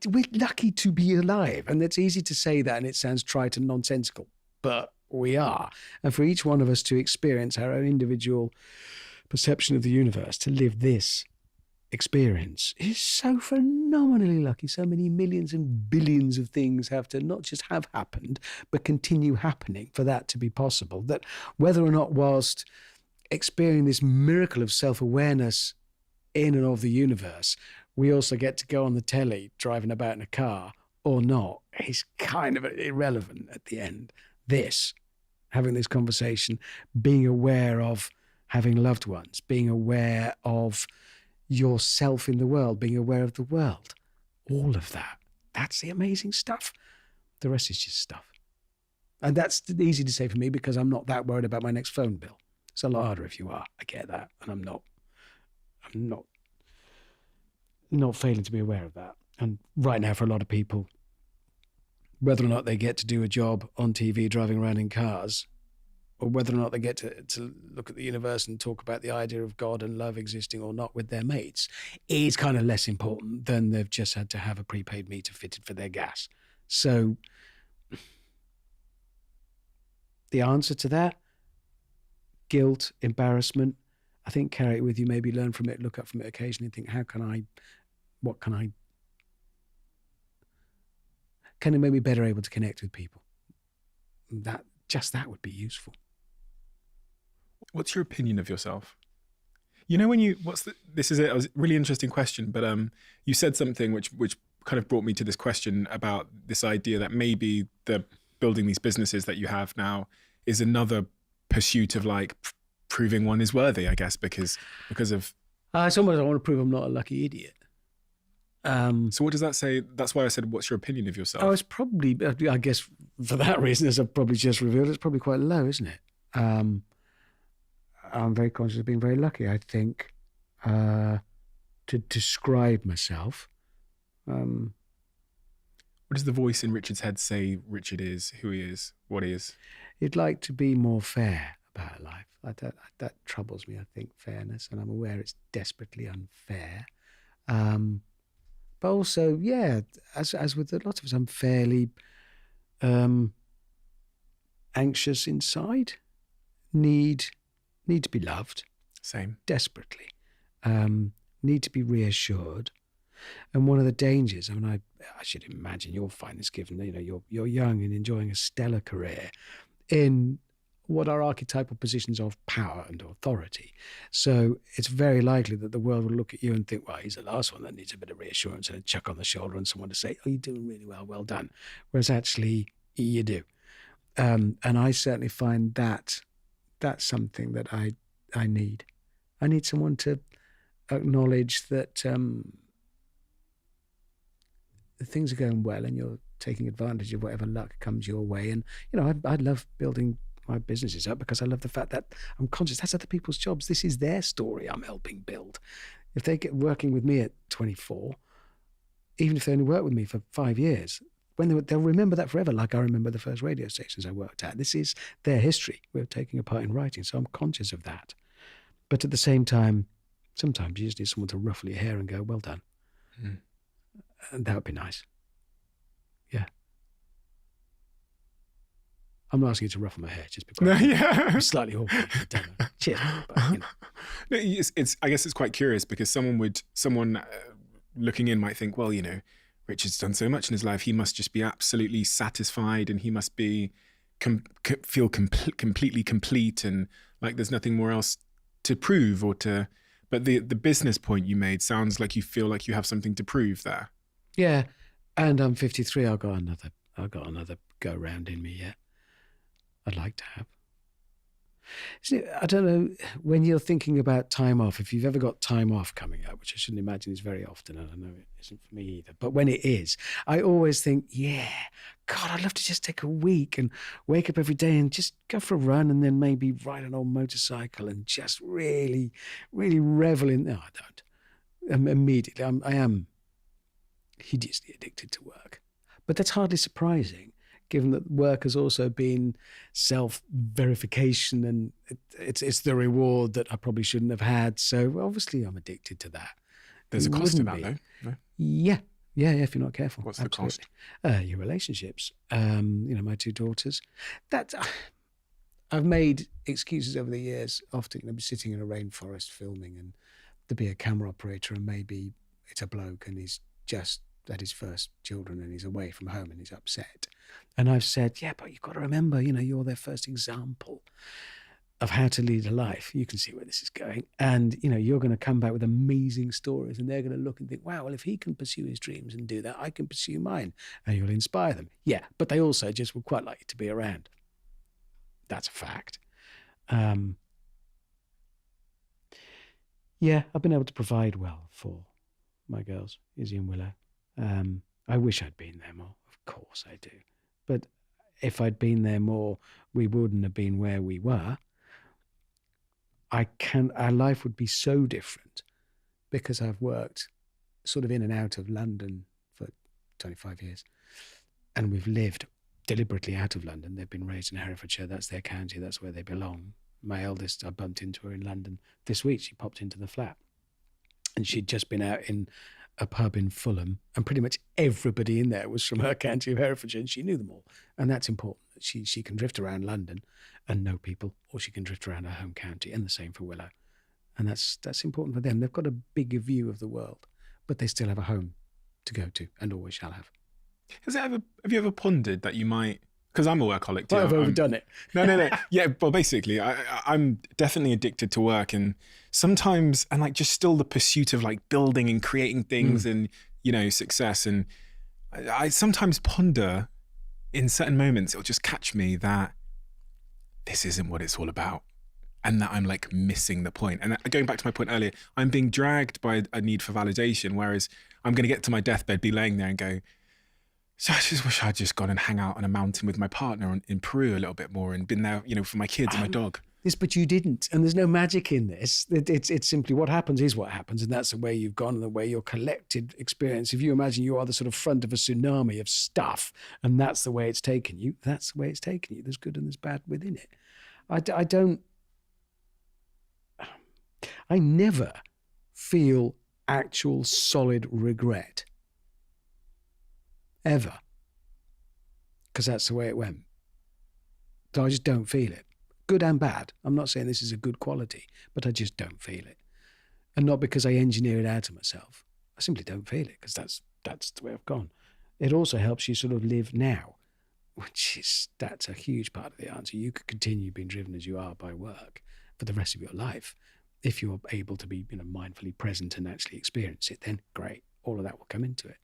We're lucky to be alive. And it's easy to say that, and it sounds trite and nonsensical, but we are. And for each one of us to experience our own individual perception of the universe, to live this experience, is so phenomenally lucky. So many millions and billions of things have to not just have happened, but continue happening for that to be possible. That whether or not whilst experiencing this miracle of self-awareness in and of the universe, we also get to go on the telly driving about in a car or not, is kind of irrelevant at the end. Having this conversation, being aware of having loved ones, being aware of yourself in the world, being aware of the world, all of that's the amazing stuff. The rest is just stuff. And that's easy to say for me because I'm not that worried about my next phone bill. It's a lot harder if you are. I get that. And I'm not failing to be aware of that. And right now, for a lot of people, whether or not they get to do a job on TV driving around in cars, or whether or not they get to look at the universe and talk about the idea of God and love existing or not with their mates, is kind of less important than they've just had to have a prepaid meter fitted for their gas. So the answer to that, guilt, embarrassment, I think carry it with you, maybe learn from it, look up from it occasionally and think, what can I make me better able to connect with people? That would be useful. What's your opinion of yourself? This is a really interesting question, but you said something which kind of brought me to this question about this idea that maybe the building these businesses that you have now is another pursuit of like proving one is worthy, I guess, because of... Sometimes I want to prove I'm not a lucky idiot. So what does that say? That's why I said, what's your opinion of yourself? It's probably, I guess for that reason, as I've probably just revealed, it's probably quite low, isn't it? I'm very conscious of being very lucky. I think to describe myself. What does the voice in Richard's head say Richard is, who he is, what he is? He'd like to be more fair about life. That troubles me, I think, fairness, and I'm aware it's desperately unfair. But also, yeah, as with a lot of us, I'm fairly anxious inside, need to be loved. Same. Desperately. Need to be reassured. And one of the dangers, I mean, I should imagine you'll find this given, you're young and enjoying a stellar career in what are archetypal positions of power and authority. So it's very likely that the world will look at you and think, well, he's the last one that needs a bit of reassurance and a chuck on the shoulder and someone to say, oh, you're doing really well done. Whereas actually you do. And I certainly find that's something that I need. I need someone to acknowledge that things are going well and you're taking advantage of whatever luck comes your way. And, I love building my businesses up because I love the fact that I'm conscious that's other people's jobs. This is their story I'm helping build. If they get working with me at 24, even if they only work with me for 5 years, they'll remember that forever, like I remember the first radio stations I worked at. This is their history. We're taking a part in writing, so I'm conscious of that. But at the same time, sometimes you just need someone to ruffle your hair and go, well done. Mm. And that would be nice. Yeah. I'm not asking you to ruffle my hair just because I'm slightly awkward. Cheers. But, No, it's. I guess it's quite curious because someone looking in might think, well, Richard's done so much in his life. He must just be absolutely satisfied, and he must be feel completely complete, and like there's nothing more else to prove or to. But the business point you made sounds like you feel like you have something to prove there. Yeah, and I'm 53. I've got another go round in me yet. I'd like to have. See, I don't know, when you're thinking about time off, if you've ever got time off coming up, which I shouldn't imagine is very often, and I know it isn't for me either, but when it is, I always think, yeah, God, I'd love to just take a week and wake up every day and just go for a run and then maybe ride an old motorcycle and just really, really revel in. No, I don't. Immediately, I am hideously addicted to work. But that's hardly surprising, given that work has also been self-verification and it's the reward that I probably shouldn't have had. So obviously I'm addicted to that. There's a cost to that, though. No? Yeah, if you're not careful. What's Absolutely. the cost? Your relationships. My 2 daughters. I've made excuses over the years. Often I'll be sitting in a rainforest filming and there'll be a camera operator and maybe it's a bloke and he's just had his first children and he's away from home and he's upset. And I've said, yeah, but you've got to remember, you're their first example of how to lead a life. You can see where this is going. And, you're going to come back with amazing stories and they're going to look and think, wow, well, if he can pursue his dreams and do that, I can pursue mine. And you'll inspire them. Yeah, but they also just would quite like you to be around. That's a fact. Yeah, I've been able to provide well for my girls, Izzy and Willow. I wish I'd been there more. Of course I do. But if I'd been there more, we wouldn't have been where we were. Our life would be so different because I've worked sort of in and out of London for 25 years. And we've lived deliberately out of London. They've been raised in Herefordshire. That's their county. That's where they belong. My eldest, I bumped into her in London this week. She popped into the flat. And she'd just been out in a pub in Fulham, and pretty much everybody in there was from her county of Herefordshire, and she knew them all. And that's important. She can drift around London and know people, or she can drift around her home county, and the same for Willow. And that's important for them. They've got a bigger view of the world, but they still have a home to go to, and always shall have. Have you ever pondered that you might? Because I'm a workaholic too. I've overdone it. No. Yeah, well, basically, I'm definitely addicted to work, and sometimes, and like just still the pursuit of like building and creating things and, success. And I sometimes ponder in certain moments, it'll just catch me that this isn't what it's all about. And that I'm like missing the point. And going back to my point earlier, I'm being dragged by a need for validation, whereas I'm going to get to my deathbed, be laying there and go, so I just wish I'd just gone and hang out on a mountain with my partner in Peru a little bit more and been there, for my kids and my dog. this, but you didn't. And there's no magic in this. It's simply what happens is what happens. And that's the way you've gone and the way your collected experience. If you imagine you are the sort of front of a tsunami of stuff, and that's the way it's taken you, that's the way it's taken you. There's good and there's bad within it. I never feel actual solid regret. Ever. Because that's the way it went. So I just don't feel it. Good and bad. I'm not saying this is a good quality, but I just don't feel it. And not because I engineer it out of myself. I simply don't feel it because that's the way I've gone. It also helps you sort of live now, that's a huge part of the answer. You could continue being driven as you are by work for the rest of your life. If you're able to be, mindfully present and actually experience it, then great. All of that will come into it.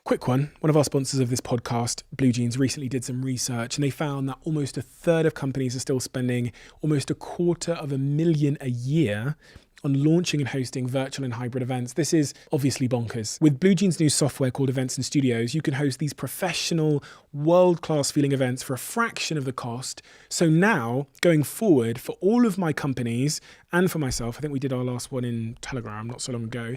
Quick one. One of our sponsors of this podcast, Blue Jeans, recently did some research and they found that almost a third of companies are still spending almost $250,000 a year on launching and hosting virtual and hybrid events. This is obviously bonkers. With Blue Jeans' new software called Events and Studios, you can host these professional, world-class feeling events for a fraction of the cost. So now, going forward, for all of my companies and for myself, I think we did our last one in Telegram not so long ago,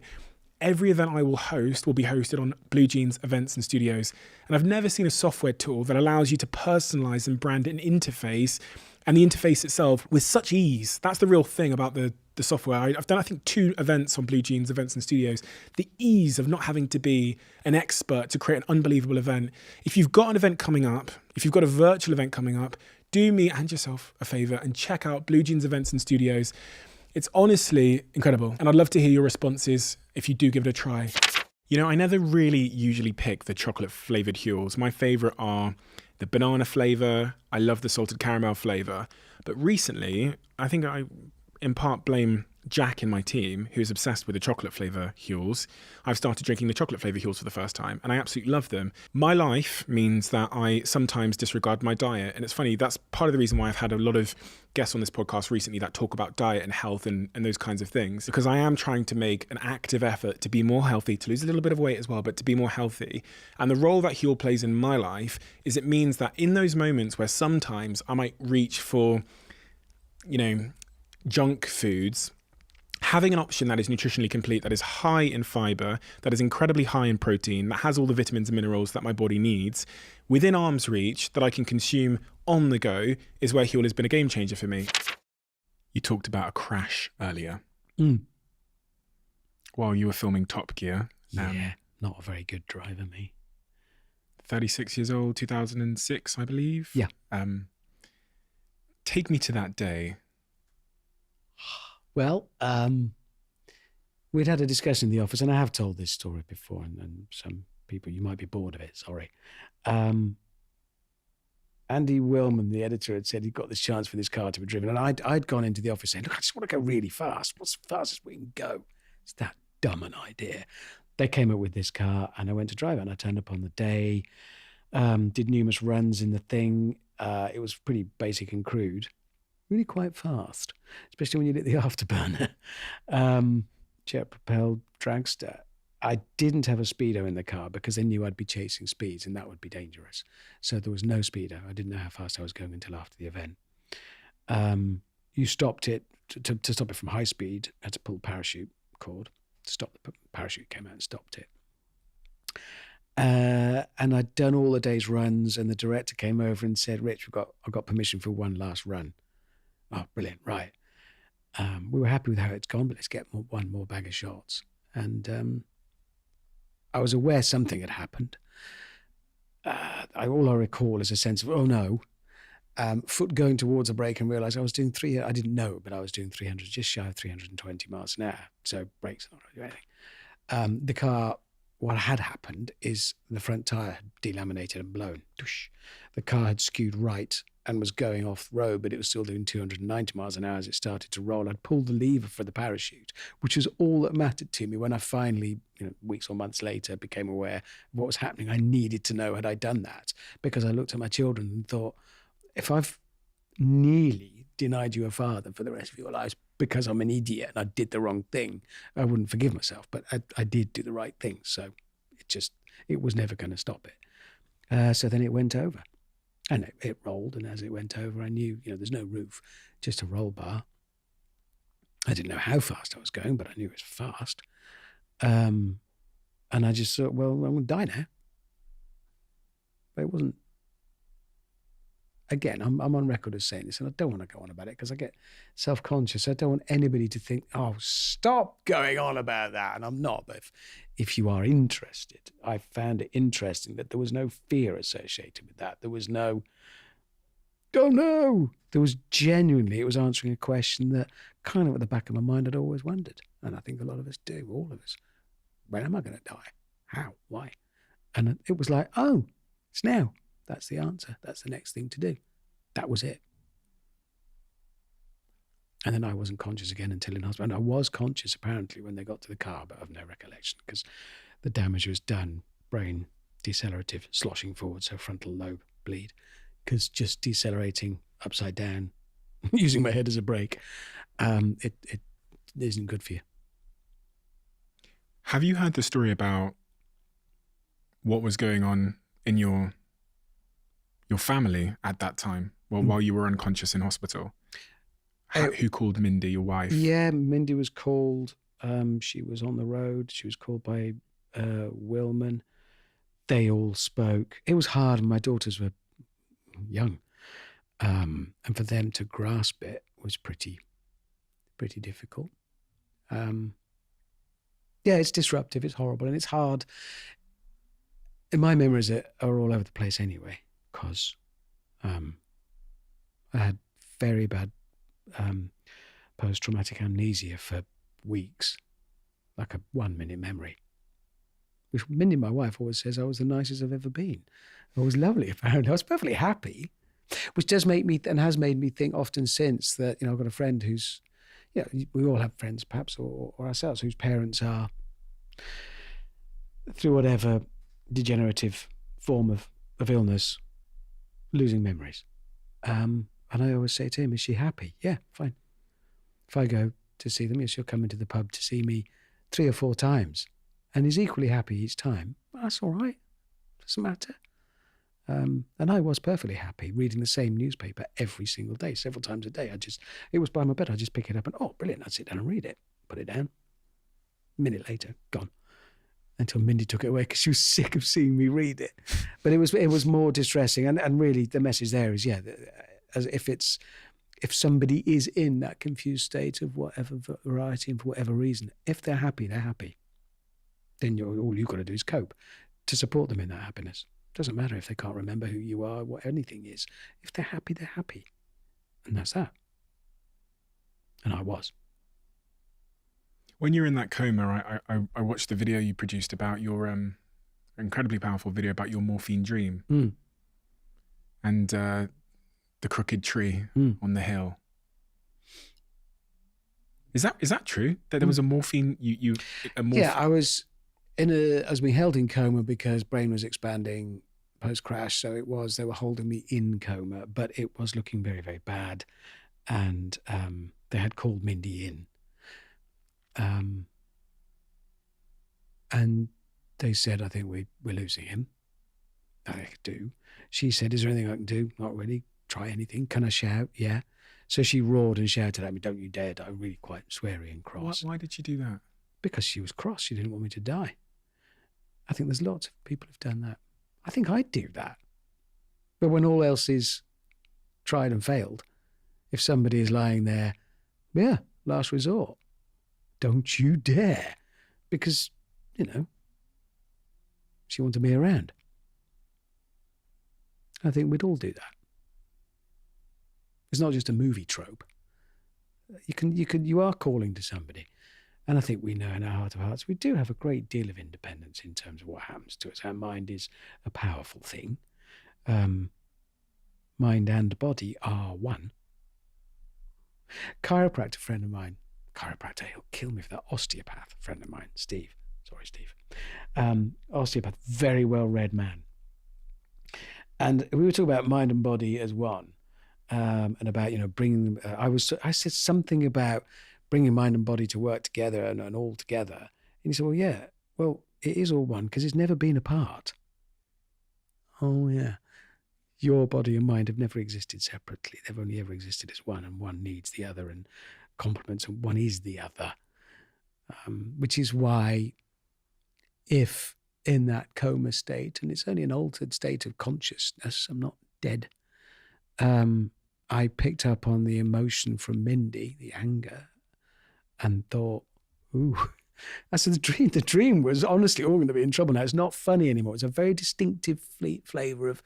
every event I will host will be hosted on Blue Jeans Events and Studios. And I've never seen a software tool that allows you to personalize and brand an interface and the interface itself with such ease. That's the real thing about the software. I've done, I think, 2 events on Blue Jeans Events and Studios. The ease of not having to be an expert to create an unbelievable event. If you've got an event coming up, if you've got a virtual event coming up, do me and yourself a favor and check out Blue Jeans Events and Studios. It's honestly incredible. And I'd love to hear your responses if you do give it a try. I never really usually pick the chocolate flavored Huels. My favorite are the banana flavor. I love the salted caramel flavor. But recently, I think I in part blame Jack in my team, who's obsessed with the chocolate flavour Huels. I've started drinking the chocolate flavour Huels for the first time, and I absolutely love them. My life means that I sometimes disregard my diet, and it's funny, that's part of the reason why I've had a lot of guests on this podcast recently that talk about diet and health and those kinds of things, because I am trying to make an active effort to be more healthy, to lose a little bit of weight as well, but to be more healthy. And the role that Huel plays in my life is it means that in those moments where sometimes I might reach for, junk foods, having an option that is nutritionally complete, that is high in fiber, that is incredibly high in protein, that has all the vitamins and minerals that my body needs, within arm's reach, that I can consume on the go, is where Huel has been a game changer for me. You talked about a crash earlier. While you were filming Top Gear. Yeah, not a very good driver, me. 36 years old, 2006, I believe. Yeah. Take me to that day. Well, we'd had a discussion in the office, and I have told this story before, and some people, you might be bored of it, sorry. Andy Willman, the editor, had said he'd got this chance for this car to be driven, and I'd gone into the office saying, look, I just want to go really fast. What's the fastest we can go? It's that dumb an idea. They came up with this car, and I went to drive it, and I turned up on the day, did numerous runs in the thing. It was pretty basic and crude. Really quite fast, especially when you did the afterburner. Jet-propelled dragster. I didn't have a speedo in the car because they knew I'd be chasing speeds and that would be dangerous. So there was no speedo. I didn't know how fast I was going until after the event. You stopped it, to stop it from high speed, had to pull the parachute cord. Stop the parachute, came out and stopped it. And I'd done all the day's runs, and the director came over and said, Rich, I've got permission for one last run. Oh, brilliant, right. We were happy with how it's gone, but let's get one more bag of shots. And I was aware something had happened. All I recall is a sense of, oh no, foot going towards a brake and realised I was doing I didn't know, but I was doing 300, just shy of 320 miles an hour. So brakes not really doing anything. The car, what had happened is the front tyre had delaminated and blown. The car had skewed right and was going off road, but it was still doing 290 miles an hour as it started to roll. I'd pulled the lever for the parachute, which was all that mattered to me when I finally, weeks or months later, became aware of what was happening. I needed to know, had I done that? Because I looked at my children and thought, if I've nearly denied you a father for the rest of your lives because I'm an idiot and I did the wrong thing, I wouldn't forgive myself, but I did do the right thing. So it was never going to stop it. So then it went over. And it rolled, and as it went over, I knew, there's no roof, just a roll bar. I didn't know how fast I was going, but I knew it was fast. And I just thought, well, I'm going to die now. But it wasn't. Again, I'm on record as saying this, and I don't want to go on about it because I get self-conscious. I don't want anybody to think, oh, stop going on about that. And I'm not. But if you are interested, I found it interesting that there was no fear associated with that. There was no, oh no. There was genuinely, it was answering a question that kind of at the back of my mind I'd always wondered. And I think a lot of us do, all of us. When am I going to die? How? Why? And it was like, oh, it's now. That's the answer. That's the next thing to do. That was it. And then I wasn't conscious again until in hospital. And I was conscious apparently when they got to the car, but I've no recollection because the damage was done. Brain decelerative, sloshing forward, so frontal lobe bleed. Because just decelerating upside down, using my head as a brake, it isn't good for you. Have you heard the story about what was going on in your family at that time, while you were unconscious in hospital? Who called Mindy, your wife? Yeah, Mindy was called. She was on the road. She was called by Wilman. They all spoke. It was hard. My daughters were young, and for them to grasp it was pretty difficult. Yeah, it's disruptive. It's horrible, and it's hard. And my memories are all over the place anyway, because I had very bad post-traumatic amnesia for weeks, like a 1-minute memory. Which Mindy, my wife, always says I was the nicest I've ever been. I was lovely, apparently. I was perfectly happy, which does make me, and has made me think often since that, I've got a friend who's, we all have friends perhaps, or ourselves, whose parents are, through whatever degenerative form of illness, losing memories. And I always say to him, is she happy? Yeah, fine. If I go to see them, she'll come into the pub to see me 3 or 4 times. And he's equally happy each time. Well, that's all right. Doesn't matter. And I was perfectly happy reading the same newspaper every single day, several times a day. It was by my bed. I'd just pick it up and, oh, brilliant. I'd sit down and read it. Put it down. A minute later, gone. Until Mindy took it away because she was sick of seeing me read it. But it was more distressing. And really the message there is, as if somebody is in that confused state of whatever variety and for whatever reason, if they're happy, they're happy. Then all you've got to do is cope to support them in that happiness. Doesn't matter if they can't remember who you are, what anything is. If they're happy, they're happy. And that's that. And I was. When you're in that coma, I watched the video you produced about your incredibly powerful video about your morphine dream. And the crooked tree on the hill. Is that true? That there was a morphine Yeah, I was I was being held in coma because brain was expanding post-crash. So they were holding me in coma, but it was looking very, very bad. And they had called Mindy in. And they said, I think we're losing him. I could do. She said, is there anything I can do? Not really. Try anything. Can I shout? Yeah. So she roared and shouted at me, don't you dare die. Really quite sweary and cross. Why did she do that? Because she was cross. She didn't want me to die. I think there's lots of people who've done that. I think I'd do that. But when all else is tried and failed, if somebody is lying there, last resort, don't you dare. Because, she wanted me around. I think we'd all do that. It's not just a movie trope. You are calling to somebody. And I think we know in our heart of hearts, we do have a great deal of independence in terms of what happens to us. Our mind is a powerful thing. Mind and body are one. Chiropractor friend of mine, he'll kill me for that. Osteopath friend of mine, Steve. Sorry, Steve. Osteopath, very well-read man. And we were talking about mind and body as one. And about, bringing them, I said something about bringing mind and body to work together and all together. And he said, well, it is all one because it's never been apart. Oh, yeah. your body and mind have never existed separately. They've only ever existed as one, and one needs the other and complements, and one is the other. Which is why, if in that coma state, and it's only an altered state of consciousness, I'm not dead, I picked up on the emotion from Mindy, the anger, and thought, ooh. I said, the dream was honestly all going to be in trouble now. It's not funny anymore. It's a very distinctive flavour of,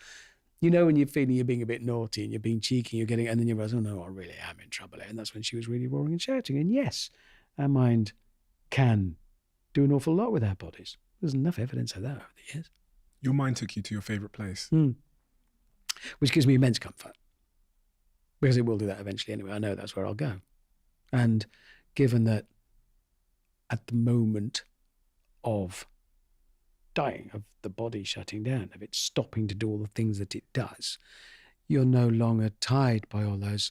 when you're feeling you're being a bit naughty and you're being cheeky, you're getting, and then you realize, oh no, I really am in trouble. And that's when she was really roaring and shouting. And yes, our mind can do an awful lot with our bodies. There's enough evidence of that over the years. Your mind took you to your favourite place. Which gives me immense comfort, because it will do that eventually anyway. I know that's where I'll go. And given that at the moment of dying, of the body shutting down, of it stopping to do all the things that it does, you're no longer tied by all those,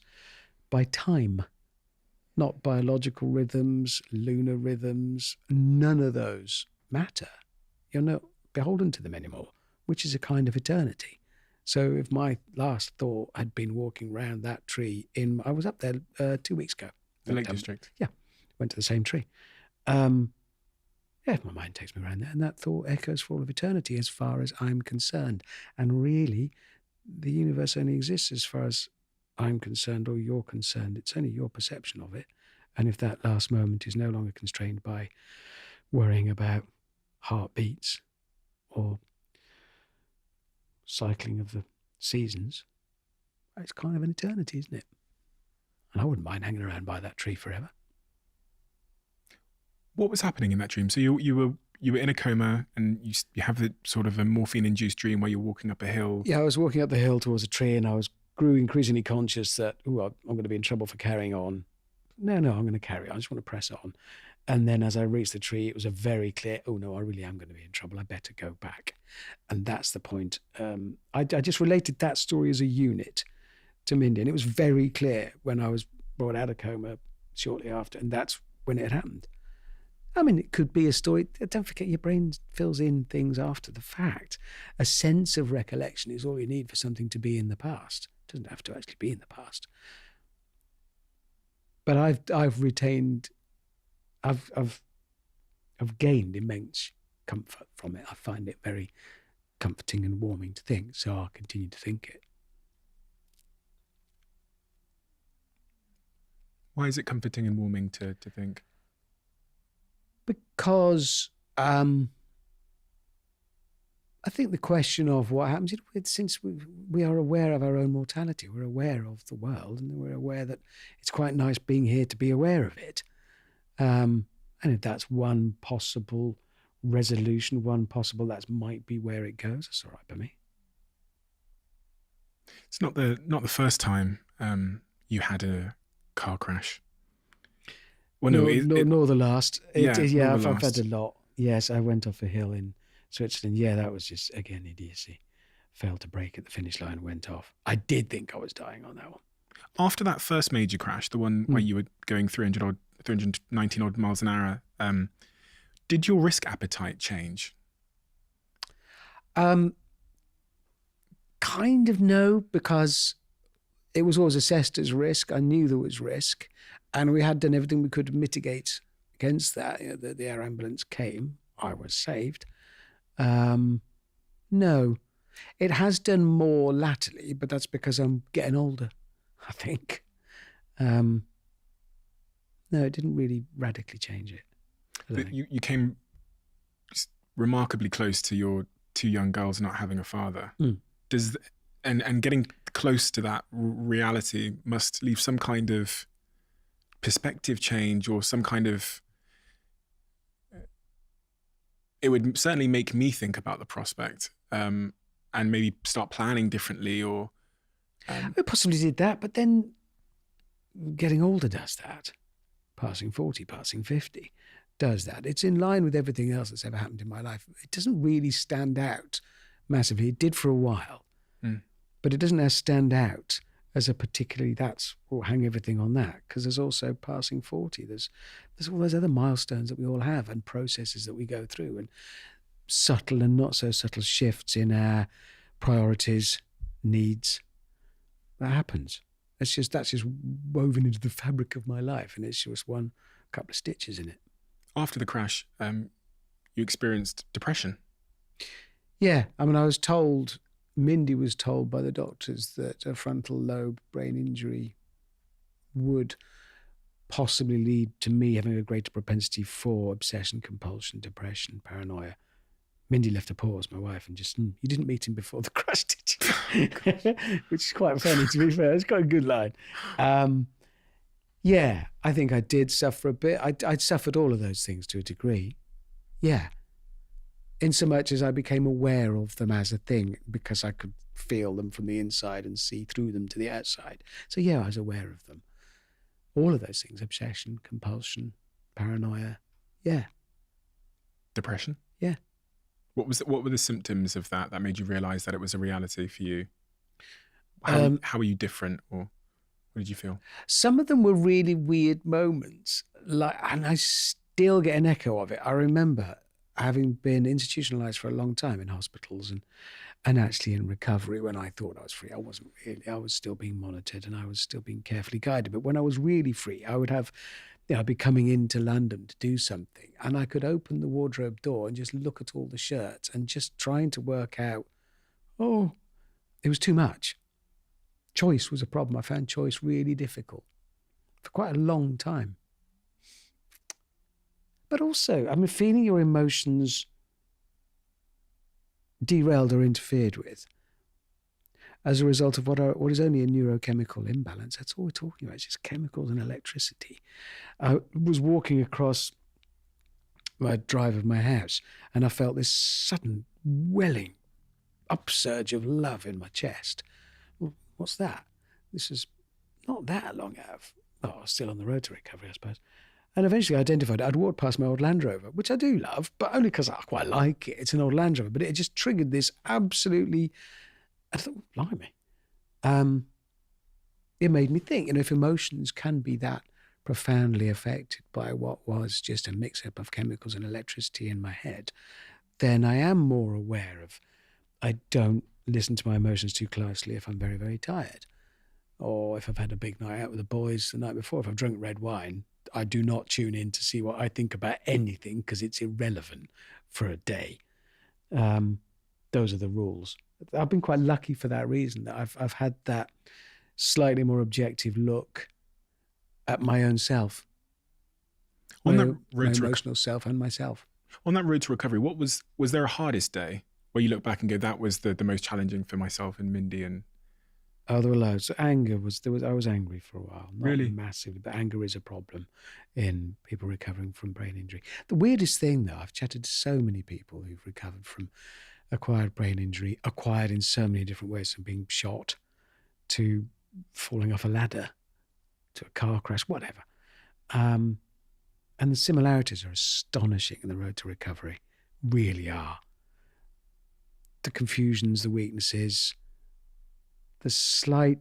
by time, not biological rhythms, lunar rhythms. None of those matter. You're not beholden to them anymore, which is a kind of eternity. So if my last thought had been walking around that tree I was up there 2 weeks ago. The Lake District? Yeah, went to the same tree. My mind takes me around there, and that thought echoes for all of eternity as far as I'm concerned. And really, the universe only exists as far as I'm concerned or you're concerned. It's only your perception of it. And if that last moment is no longer constrained by worrying about heartbeats or cycling of the seasons, it's kind of an eternity, isn't it? And I wouldn't mind hanging around by that tree forever. What was happening in that dream? So you were in a coma, and you have the sort of a morphine-induced dream where you're walking up a hill. Yeah, I was walking up the hill towards a tree, and I grew increasingly conscious that, I'm going to be in trouble for carrying on. No, I'm going to carry on. I just want to press on. And then as I reached the tree, it was a very clear, oh no, I really am going to be in trouble. I better go back. And that's the point. I just related that story as a unit to Mindy, and it was very clear when I was brought out of coma shortly after, and that's when it happened. I mean, it could be a story. Don't forget, your brain fills in things after the fact. A sense of recollection is all you need for something to be in the past. It doesn't have to actually be in the past. But I've retained, I've gained immense comfort from it. I find it very comforting and warming to think, so I'll continue to think it. Why is it comforting and warming to think? Because I think the question of what happens, since we are aware of our own mortality, we're aware of the world, and we're aware that it's quite nice being here to be aware of it. And if that's one possible resolution, that might be where it goes, that's all right by me. It's not the first time you had a car crash. Well, nor the last. I've last. had a lot. Yes, I went off a hill in Switzerland. Yeah, that was just, again, idiocy. Failed to brake at the finish line, went off. I did think I was dying on that one. After that first major crash, the one where you were going 319 odd miles an hour, did your risk appetite change? Kind of no, because it was always assessed as risk. I knew there was risk, and we had done everything we could to mitigate against that. The air ambulance came. I was saved. No, it has done more latterly, but that's because I'm getting older, I think. No, it didn't really radically change it. But you came remarkably close to your two young girls not having a father. And getting close to that reality must leave some kind of perspective change, or some kind of, it would certainly make me think about the prospect, and maybe start planning differently, or it possibly did that, but then getting older does that. Passing 40, passing 50 does that. It's in line with everything else that's ever happened in my life. It doesn't really stand out massively. It did for a while. But it doesn't now stand out as a particularly, we'll hang everything on that, because there's also passing 40. There's all those other milestones that we all have, and processes that we go through, and subtle and not so subtle shifts in our priorities needs. That happens. That's just woven into the fabric of my life, and it's just one couple of stitches in it. After the crash, you experienced depression. Yeah, I mean, Mindy was told by the doctors that a frontal lobe brain injury would possibly lead to me having a greater propensity for obsession, compulsion, depression, paranoia. Mindy left a pause, my wife, and just, you didn't meet him before the crash, did you? Which is quite funny, to be fair. It's quite a good line. Yeah, I think I did suffer a bit. I'd suffered all of those things to a degree. Yeah. In so much as I became aware of them as a thing because I could feel them from the inside and see through them to the outside. So yeah, I was aware of them. All of those things, obsession, compulsion, paranoia. Yeah. Depression? Yeah. What were the symptoms of that made you realise that it was a reality for you? How were you different, or what did you feel? Some of them were really weird moments, and I still get an echo of it. I remember having been institutionalized for a long time in hospitals and actually in recovery when I thought I was free. I wasn't really. I was still being monitored and I was still being carefully guided. But when I was really free, I would have, I'd be coming into London to do something and I could open the wardrobe door and just look at all the shirts and just trying to work out, it was too much. Choice was a problem. I found choice really difficult for quite a long time. But also, I mean, feeling your emotions derailed or interfered with as a result of what is only a neurochemical imbalance. That's all we're talking about. It's just chemicals and electricity. I was walking across my drive of my house and I felt this sudden welling upsurge of love in my chest. Well, what's that? This is not that long out of, still on the road to recovery, I suppose. And eventually I identified it. I'd walked past my old Land Rover, which I do love, but only because I quite like it. It's an old Land Rover, but it just triggered this absolutely, I thought, blimey. It made me think, if emotions can be that profoundly affected by what was just a mix-up of chemicals and electricity in my head, then I am more aware of, I don't listen to my emotions too closely if I'm very, very tired. Or if I've had a big night out with the boys the night before, if I've drunk red wine, I do not tune in to see what I think about anything because it's irrelevant for a day. Those are the rules. I've been quite lucky for that reason, that I've had that slightly more objective look at my own self, my emotional self and myself. On that road to recovery, was there a hardest day where you look back and go, that was the most challenging for myself and Mindy? And there were loads. Anger I was angry for a while. Not really? Massively, but anger is a problem in people recovering from brain injury. The weirdest thing, though, I've chatted to so many people who've recovered from acquired brain injury, acquired in so many different ways, from being shot to falling off a ladder to a car crash, whatever. And the similarities are astonishing in the road to recovery, really are. The confusions, the weaknesses, the slight,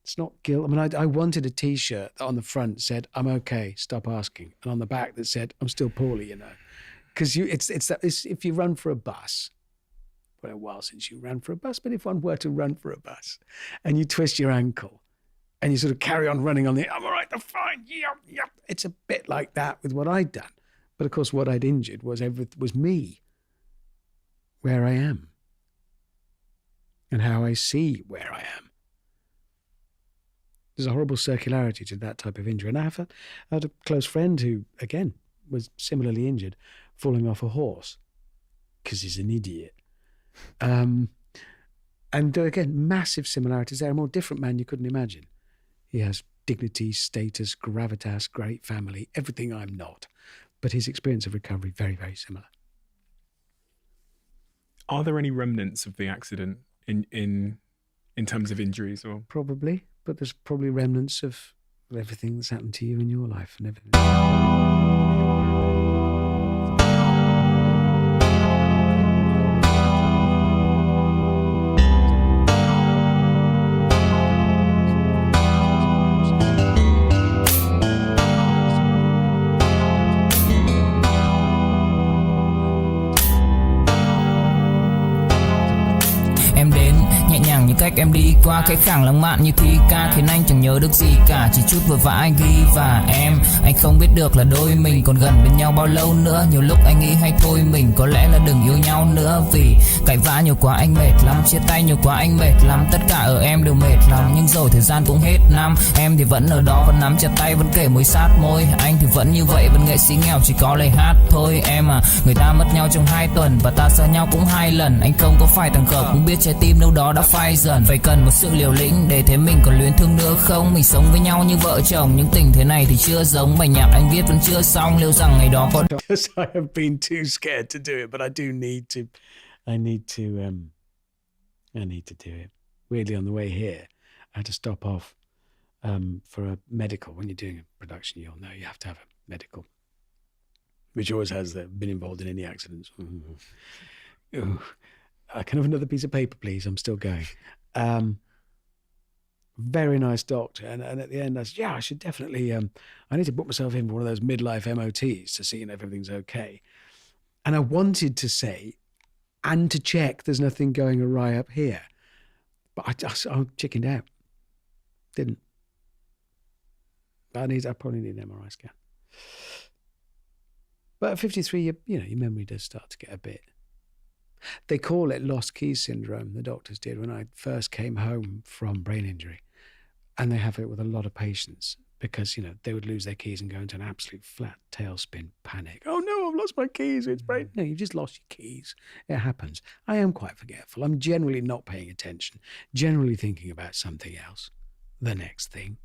it's not guilt. I mean, I wanted a T-shirt that on the front said, "I'm okay, stop asking," and on the back that said, "I'm still poorly," because it's if you run for a bus, well, a while since you ran for a bus, but if one were to run for a bus and you twist your ankle and you sort of carry on running on "I'm all right, I'm fine, yeah," it's a bit like that with what I'd done. But of course, what I'd injured was me, where I am, and how I see where I am. There's a horrible circularity to that type of injury. And I had a close friend who, again, was similarly injured, falling off a horse, because he's an idiot. And again, massive similarities there. A more different man you couldn't imagine. He has dignity, status, gravitas, great family, everything I'm not. But his experience of recovery, very, very similar. Are there any remnants of the accident in terms of injuries? Or probably, but there's probably remnants of everything that's happened to you in your life and everything. cách em đi qua. Cái khẳng lãng mạn như thi ca khiến anh chẳng nhớ được gì cả, chỉ chút vội vã anh ghi và em. Anh không biết được là đôi mình còn gần bên nhau bao lâu nữa. Nhiều lúc anh nghĩ hay thôi mình có lẽ là đừng yêu nhau nữa, vì cãi vã nhiều quá anh mệt lắm, chia tay nhiều quá anh mệt lắm. Tất cả ở em đều mệt lắm, nhưng rồi thời gian cũng hết năm. Em thì vẫn ở đó, vẫn nắm chặt tay, vẫn kể môi sát môi. Anh thì vẫn như vậy, vẫn nghệ sĩ nghèo chỉ có lời hát thôi. Em à, người ta mất nhau trong 2 tuần và ta xa nhau cũng 2 lần. Anh không có phải thằng khờ, cũng biết trái tim đâu đó đã phai dần. Phải cần một sự liều lĩnh để thấy mình còn luyến thương nữa không. Mình sống với nhau như vợ chồng, nhưng tình thế này thì chưa giống. Bài nhạc anh viết vẫn chưa xong, liệu rằng ngày đó có Because I have been too scared to do it, but I do need to. I need to do it. Weirdly, on the way here, I had to stop off for a medical. When you're doing a production, you'll know you have to have a medical, which always has been involved in any accidents. Ooh. I can have another piece of paper, please. I'm still going. Very nice doctor. And at the end, I said, yeah, I should definitely, I need to book myself in for one of those midlife MOTs to see if everything's okay. And I wanted to say, and to check there's nothing going awry up here. But I chickened out. Didn't. But I probably need an MRI scan. But at 53, your memory does start to get a bit. They call it lost keys syndrome, the doctors did, when I first came home from brain injury. And they have it with a lot of patients because, they would lose their keys and go into an absolute flat tailspin panic. Oh no, I've lost my keys. It's brain. No, you've just lost your keys. It happens. I am quite forgetful. I'm generally not paying attention, generally thinking about something else, the next thing.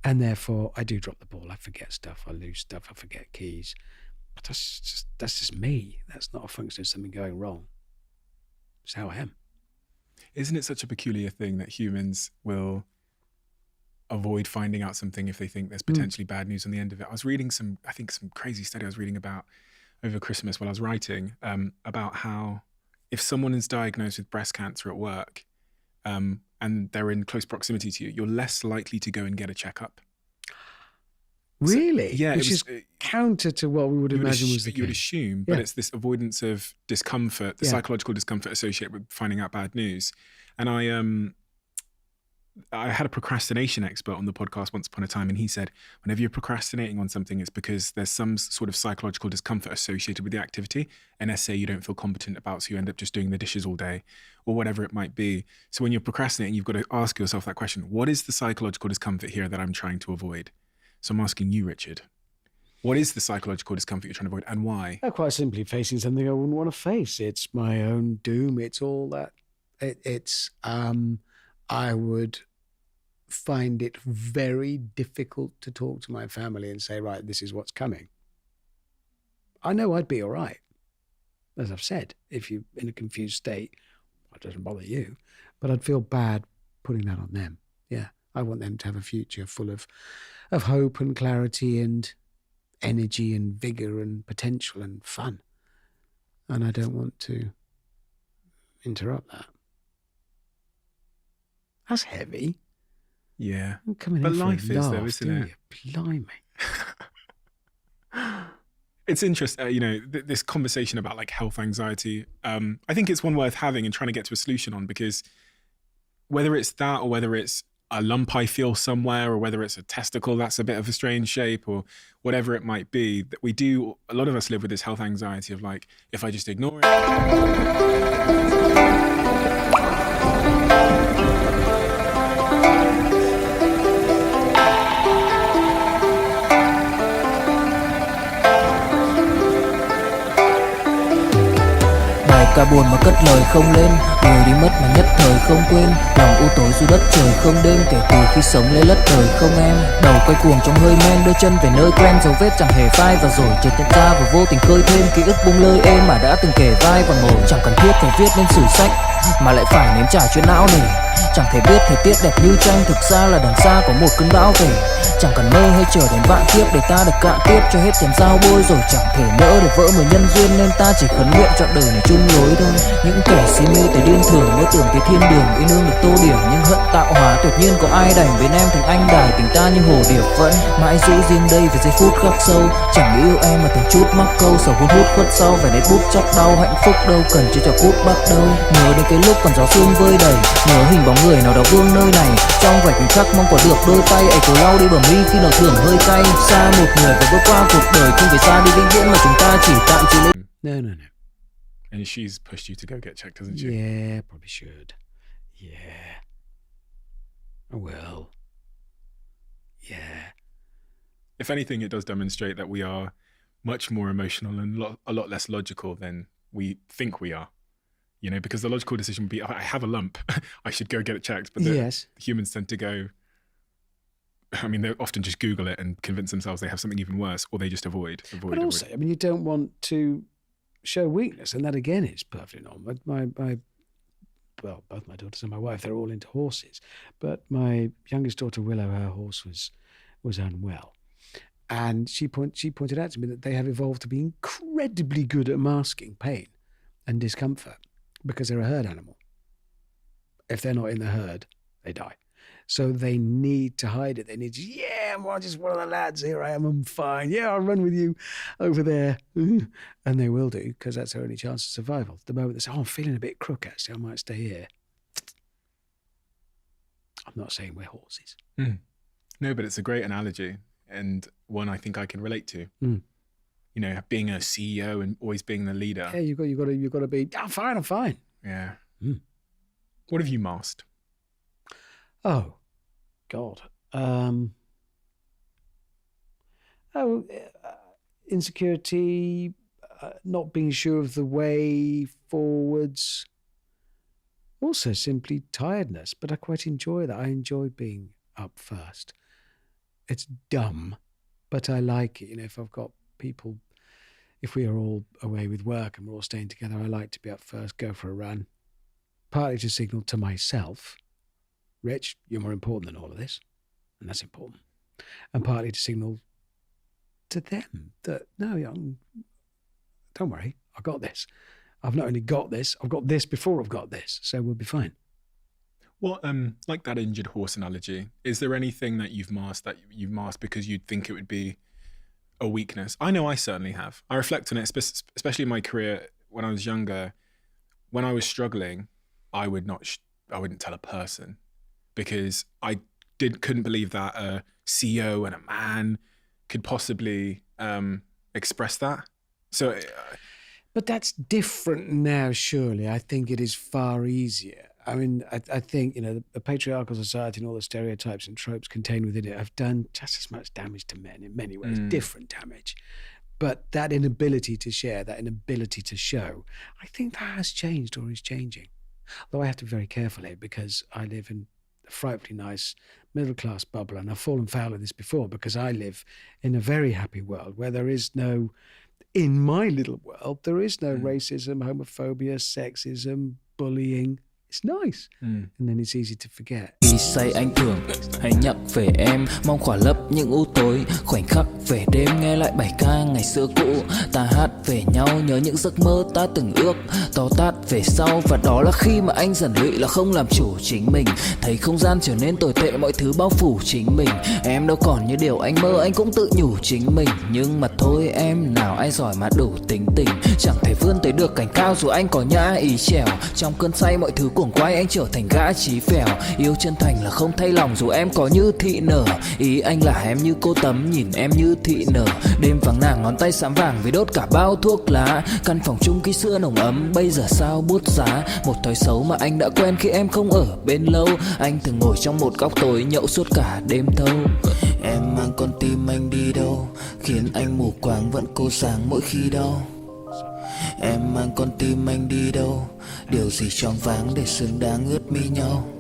And therefore, I do drop the ball. I forget stuff. I lose stuff. I forget keys. But that's just me. That's not a function of something going wrong. It's how I am. Isn't it such a peculiar thing that humans will avoid finding out something if they think there's potentially bad news on the end of it? I was reading some crazy study I was reading about over Christmas while I was writing about how if someone is diagnosed with breast cancer at work and they're in close proximity to you, you're less likely to go and get a checkup. Really? So, yeah. Which is counter to what we would imagine was the case. You would assume, but it's this avoidance of discomfort, the psychological discomfort associated with finding out bad news. And I had a procrastination expert on the podcast once upon a time, and he said, whenever you're procrastinating on something, it's because there's some sort of psychological discomfort associated with the activity. And let's say you don't feel competent about, so you end up just doing the dishes all day or whatever it might be. So when you're procrastinating, you've got to ask yourself that question. What is the psychological discomfort here that I'm trying to avoid? So I'm asking you, Richard, what is the psychological discomfort you're trying to avoid and why? Quite simply facing something I wouldn't want to face. It's my own doom. It's all that. I would find it very difficult to talk to my family and say, right, this is what's coming. I know I'd be all right. As I've said, if you're in a confused state, it doesn't bother you, but I'd feel bad putting that on them. Yeah. I want them to have a future full of hope and clarity and energy and vigor and potential and fun. And I don't want to interrupt that. That's heavy. Yeah. I'm coming but in life for a is laugh, though, isn't it? You? Blimey. It's interesting, this conversation about like health anxiety. I think it's one worth having and trying to get to a solution on, because whether it's that or whether it's a lump I feel somewhere or whether it's a testicle that's a bit of a strange shape or whatever it might be, that a lot of us live with this health anxiety of like, if I just ignore it. Cả buồn mà cất lời không lên, người đi mất mà nhất thời không quên. Lòng u tối dù đất trời không đêm, kể từ khi sống lấy lất đời không em. Đầu quay cuồng trong hơi men, đưa chân về nơi quen, dấu vết chẳng hề phai. Và rồi chợt nhận ra và vô tình khơi thêm ký ức bung lơi êm mà đã từng kể vai và ngồi. Chẳng cần thiết phải viết lên sử sách mà lại phải nếm trải chuyện não nề. Chẳng thể biết thời tiết đẹp như tranh, thực ra là đằng xa có một cơn bão về. Chẳng cần mơ hay chờ đến vạn kiếp để ta được cạn tiếp cho hết chén dao bôi. Rồi chẳng thể nỡ để vỡ mười nhân duyên, nên ta chỉ khấn nguyện chọn đời này chung lối thôi. Những kẻ si mê tới điên thường mơ tưởng cái thiên đường ý nương được tô điểm, nhưng hận tạo hóa tuyệt nhiên có ai đành bên em thành anh đài. Tình ta như hồ điệp vẫn mãi giữ riêng đây về giây phút khắc sâu. Chẳng nghĩ yêu em mà từng chút mắc câu, sầu hút hút khuất sau về nét bút chắc đau. Hạnh phúc đâu cần chỉ cho cút bắt đầu, nhớ đến cái lúc còn gió sương vơi đầy, nhớ hình bóng người nào đó vương nơi này. Trong vạch khắc mong có được đôi tay ấy cố lau đi bờ mi khi nào thưởng hơi cay. Xa một người và bước qua cuộc đời không phải xa đi vĩnh viễn mà chúng ta chỉ tạm chịu lên. No. And she's pushed you to go get checked, hasn't she? Yeah, probably should. Yeah. I will. Yeah. If anything, it does demonstrate that we are much more emotional and a lot less logical than we think we are. You know, because the logical decision would be, I have a lump, I should go get it checked. But Yes. humans tend to go, I mean, they often just Google it and convince themselves they have something even worse, or they just avoid. But also, I mean, you don't want to show weakness, and that again is perfectly normal. Well, both my daughters and my wife, they're all into horses. But my youngest daughter, Willow, her horse was unwell. And she pointed out to me that they have evolved to be incredibly good at masking pain and discomfort because they're a herd animal. If they're not in the herd, they die. So they need to hide it. They need to, I'm just one of the lads. Here I am, I'm fine. Yeah, I'll run with you over there. And they will do, because that's their only chance of survival. The moment they say, I'm feeling a bit crook, actually, I might stay here. I'm not saying we're horses. No, but it's a great analogy, and one I think I can relate to. You know, being a CEO and always being the leader. Yeah, you've got to be, I'm fine. Yeah. What have you masked? Oh, God. Insecurity, not being sure of the way forwards. Also simply tiredness, but I quite enjoy that. I enjoy being up first. It's dumb, but I like it. You know, if I've got people, if we are all away with work and we're all staying together, I like to be up first, go for a run. Partly to signal to myself, Rich, you're more important than all of this, and that's important. And partly to signal to them that, no, don't worry, I got this. I've not only got this, I've got this before I've got this, so we'll be fine. Well, like that injured horse analogy, is there anything that you've masked because you'd think it would be a weakness? I know I certainly have. I reflect on it, especially in my career when I was younger. When I was struggling, I wouldn't tell a person, because I couldn't believe that a CEO and a man could possibly express that. So, but that's different now, surely. I think it is far easier. I mean, I think, you know, the patriarchal society and all the stereotypes and tropes contained within it have done just as much damage to men in many ways, different damage. But that inability to share, that inability to show, I think that has changed or is changing. Though I have to be very careful here, because I live in a frightfully nice middle-class bubble, and I've fallen foul of this before, because I live in a very happy world where there is no, in my little world, there is no racism, homophobia, sexism, bullying. It's nice. And then it's easy to forget. Khi say anh thường hay nhắc về em, mong khỏa lấp những u tối, khoảnh khắc về đêm nghe lại bài ca ngày xưa cũ. Ta hát về nhau nhớ những giấc mơ ta từng ước, to tát về sau, và đó là khi mà anh dần lụy là không làm chủ chính mình. Thấy không gian trở nên tồi tệ, mọi thứ bao phủ chính mình. Em đâu còn như điều anh mơ, anh cũng tự nhủ chính mình. Nhưng mà thôi em, nào ai giỏi mà đủ tính tình, chẳng thể vươn tới được cảnh cao dù anh có nhã ý trèo. Trong cơn say mọi thứ cuồng quay, anh trở thành gã chí phèo. Yêu chân thành là không thay lòng dù em có như thị nở. Ý anh là em như cô tấm, nhìn em như thị nở. Đêm vắng nàng ngón tay xám vàng vì đốt cả bao thuốc lá. Căn phòng chung khi xưa nồng ấm, bây giờ sao bút giá. Một thói xấu mà anh đã quen khi em không ở bên lâu. Anh thường ngồi trong một góc tối nhậu suốt cả đêm thâu. Em mang con tim anh đi đâu, khiến anh mù quáng vẫn cố sáng mỗi khi đau. Em mang con tim anh đi đâu, điều gì choáng váng để xứng đáng ướt mi nhau.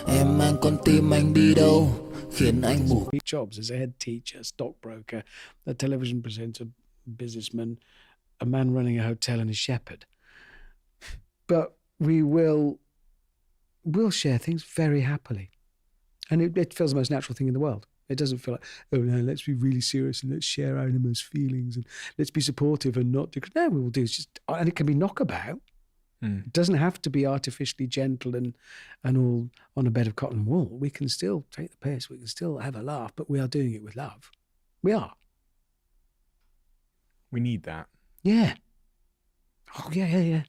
Em mang con tim anh đi đâu, khiến anh mù. Jobs as a head teacher, stockbroker, a television presenter, businessman, a man running a hotel, and a shepherd. But we'll share things very happily. And it feels the most natural thing in the world. It doesn't feel like, oh no, let's be really serious and let's share our innermost feelings and let's be supportive and not... No, we will do. It's just, and it can be knockabout. It doesn't have to be artificially gentle and all on a bed of cotton wool. We can still take the piss. We can still have a laugh, but we are doing it with love. We are. We need that. Yeah. Oh, yeah.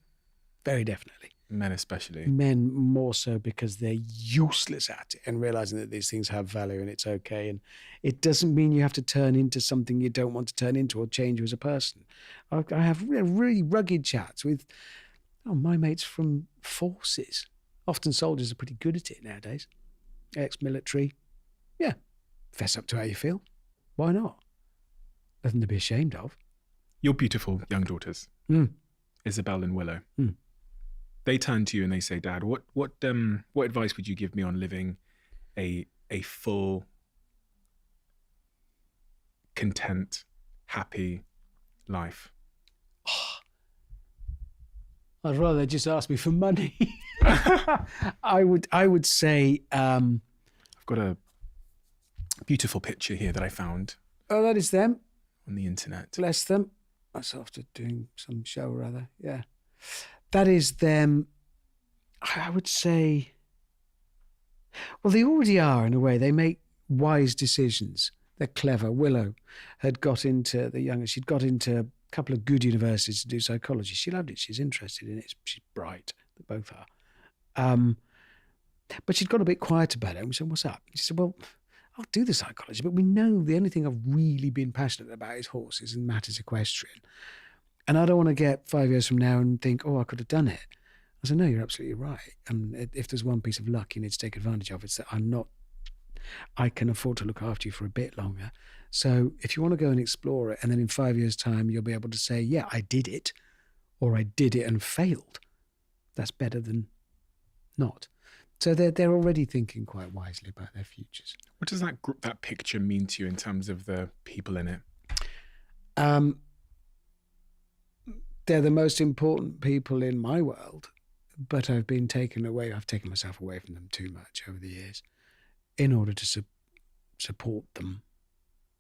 Very definitely. Men especially. Men more so because they're useless at it, and realizing that these things have value and it's okay. And it doesn't mean you have to turn into something you don't want to turn into or change you as a person. I have really rugged chats with my mates from forces. Often soldiers are pretty good at it nowadays. Ex-military. Yeah. Fess up to how you feel. Why not? Nothing to be ashamed of. Your beautiful young daughters, Isabel and Willow, they turn to you and they say, Dad, what advice would you give me on living a full, content, happy life? I'd rather just ask me for money. I would say I've got a beautiful picture here that I found oh, that is them. on the internet. Bless them. That's after doing some show or other. Yeah. That is them. I would say, well, they already are in a way. They make wise decisions. They're clever. Willow had got into, the youngest, she'd got into a couple of good universities to do psychology. She loved it. She's interested in it. She's bright. They both are. But she'd got a bit quiet about it. And we said, what's up? She said, well, I'll do the psychology, but we know the only thing I've really been passionate about is horses and matters equestrian. And I don't want to get 5 years from now and think, oh, I could have done it. I said, no, you're absolutely right. And if there's one piece of luck you need to take advantage of, it's that I can afford to look after you for a bit longer. So if you want to go and explore it, and then in 5 years' time, you'll be able to say, yeah, I did it, or I did it and failed. That's better than not. So they're already thinking quite wisely about their futures. What does that picture mean to you in terms of the people in it? They're the most important people in my world, but I've taken myself away from them too much over the years in order to support them.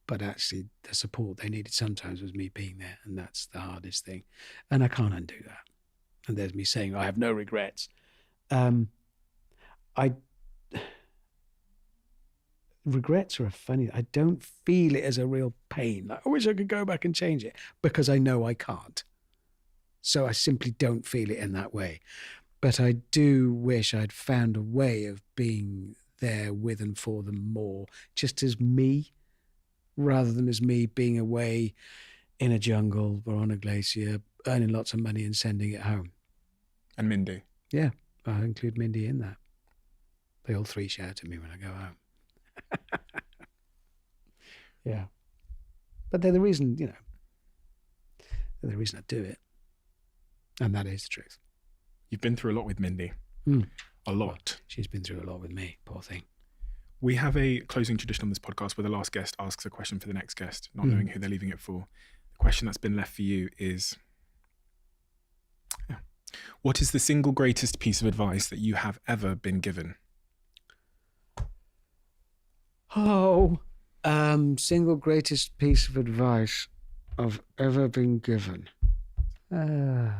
But actually the support they needed sometimes was me being there, and that's the hardest thing. And I can't undo that. And there's me saying, I have no regrets. Regrets are I don't feel it as a real pain. Like, I wish I could go back and change it, because I know I can't. So I simply don't feel it in that way. But I do wish I'd found a way of being there with and for them more, just as me, rather than as me being away in a jungle or on a glacier, earning lots of money and sending it home. And Mindy? Yeah, I include Mindy in that. They all three shout at me when I go home. Yeah. But they're the reason, they're the reason I do it. And that is the truth. You've been through a lot with Mindy. A lot. Well, she's been through a lot with me, poor thing. We have a closing tradition on this podcast where the last guest asks a question for the next guest, not knowing who they're leaving it for. The question that's been left for you is, what is the single greatest piece of advice that you have ever been given? Single greatest piece of advice I've ever been given. And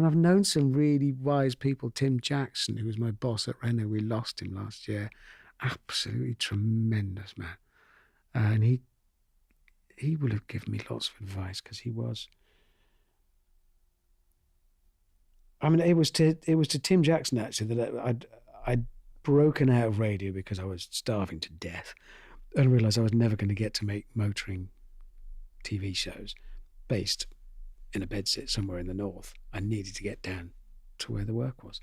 I've known some really wise people. Tim Jackson, who was my boss at Renault, we lost him last year. Absolutely tremendous man. And he would have given me lots of advice, because he was. I mean, it was to Tim Jackson actually that I'd broken out of radio because I was starving to death, and realised I was never going to get to make motoring TV shows based in a bedsit somewhere in the north. I needed to get down to where the work was.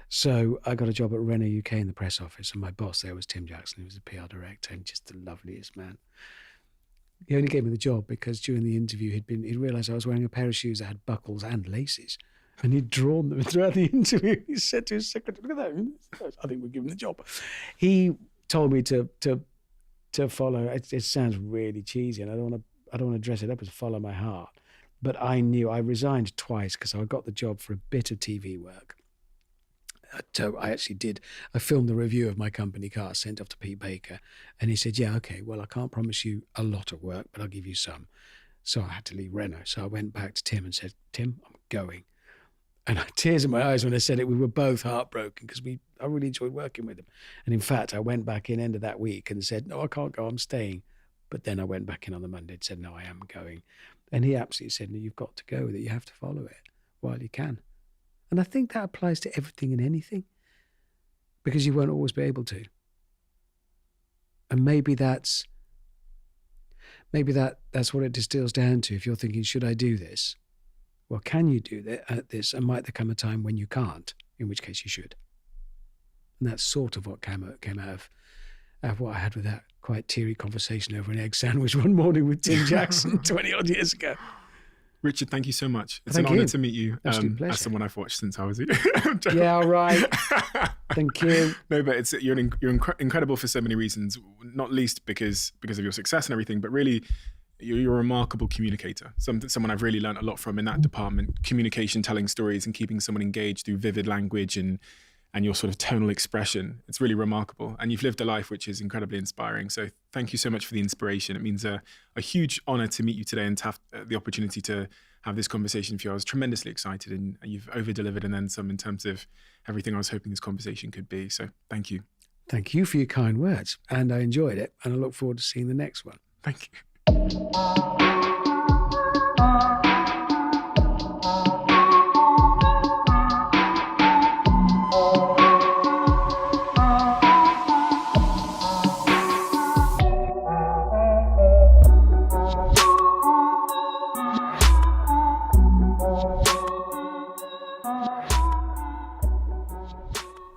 So I got a job at Renault UK in the press office, and my boss there was Tim Jackson, who was the PR director and just the loveliest man. He only gave me the job because during the interview he'd realised I was wearing a pair of shoes that had buckles and laces, and he'd drawn them throughout the interview. He said to his secretary, "Look at that! I think we'll give him the job." He told me to follow. It sounds really cheesy, and I don't want to dress it up as follow my heart. But I knew I resigned twice because I got the job for a bit of TV work. So I filmed the review of my company car, sent off to Pete Baker, and he said, yeah, okay, well, I can't promise you a lot of work, but I'll give you some. So I had to leave Renault. So I went back to Tim and said, Tim, I'm going. And I had tears in my eyes when I said it. We were both heartbroken because I really enjoyed working with him. And in fact, I went back in end of that week and said, no, I can't go, I'm staying. But then I went back in on the Monday and said, no, I am going. And he absolutely said, no, you've got to go with it. You have to follow it while you can. And I think that applies to everything and anything, because you won't always be able to. And maybe that's what it distills down to. If you're thinking, should I do this? Well, can you do this? And might there come a time when you can't, in which case you should. And that's sort of what came out of what I had with that quite teary conversation over an egg sandwich one morning with Tim Jackson 20 odd years ago. Richard, thank you so much. It's Thank an honour you. to meet you Absolute as someone I've watched since I was Yeah, all right. Thank you. No, but you're incredible for so many reasons, not least because of your success and everything, but really you're a remarkable communicator. Someone I've really learned a lot from in that department, communication, telling stories and keeping someone engaged through vivid language and your sort of tonal expression. It's really remarkable. And you've lived a life which is incredibly inspiring. So thank you so much for the inspiration. It means a huge honor to meet you today and to have the opportunity to have this conversation with you. I was tremendously excited, and you've over-delivered and then some in terms of everything I was hoping this conversation could be. So thank you. Thank you for your kind words. And I enjoyed it. And I look forward to seeing the next one. Thank you.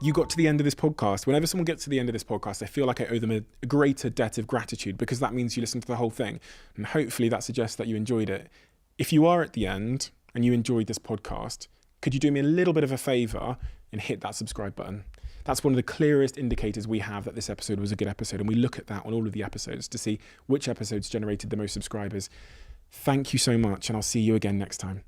You got to the end of this podcast. Whenever someone gets to the end of this podcast, I feel like I owe them a greater debt of gratitude, because that means you listened to the whole thing. And hopefully that suggests that you enjoyed it. If you are at the end and you enjoyed this podcast, could you do me a little bit of a favor and hit that subscribe button? That's one of the clearest indicators we have that this episode was a good episode. And we look at that on all of the episodes to see which episodes generated the most subscribers. Thank you so much. And I'll see you again next time.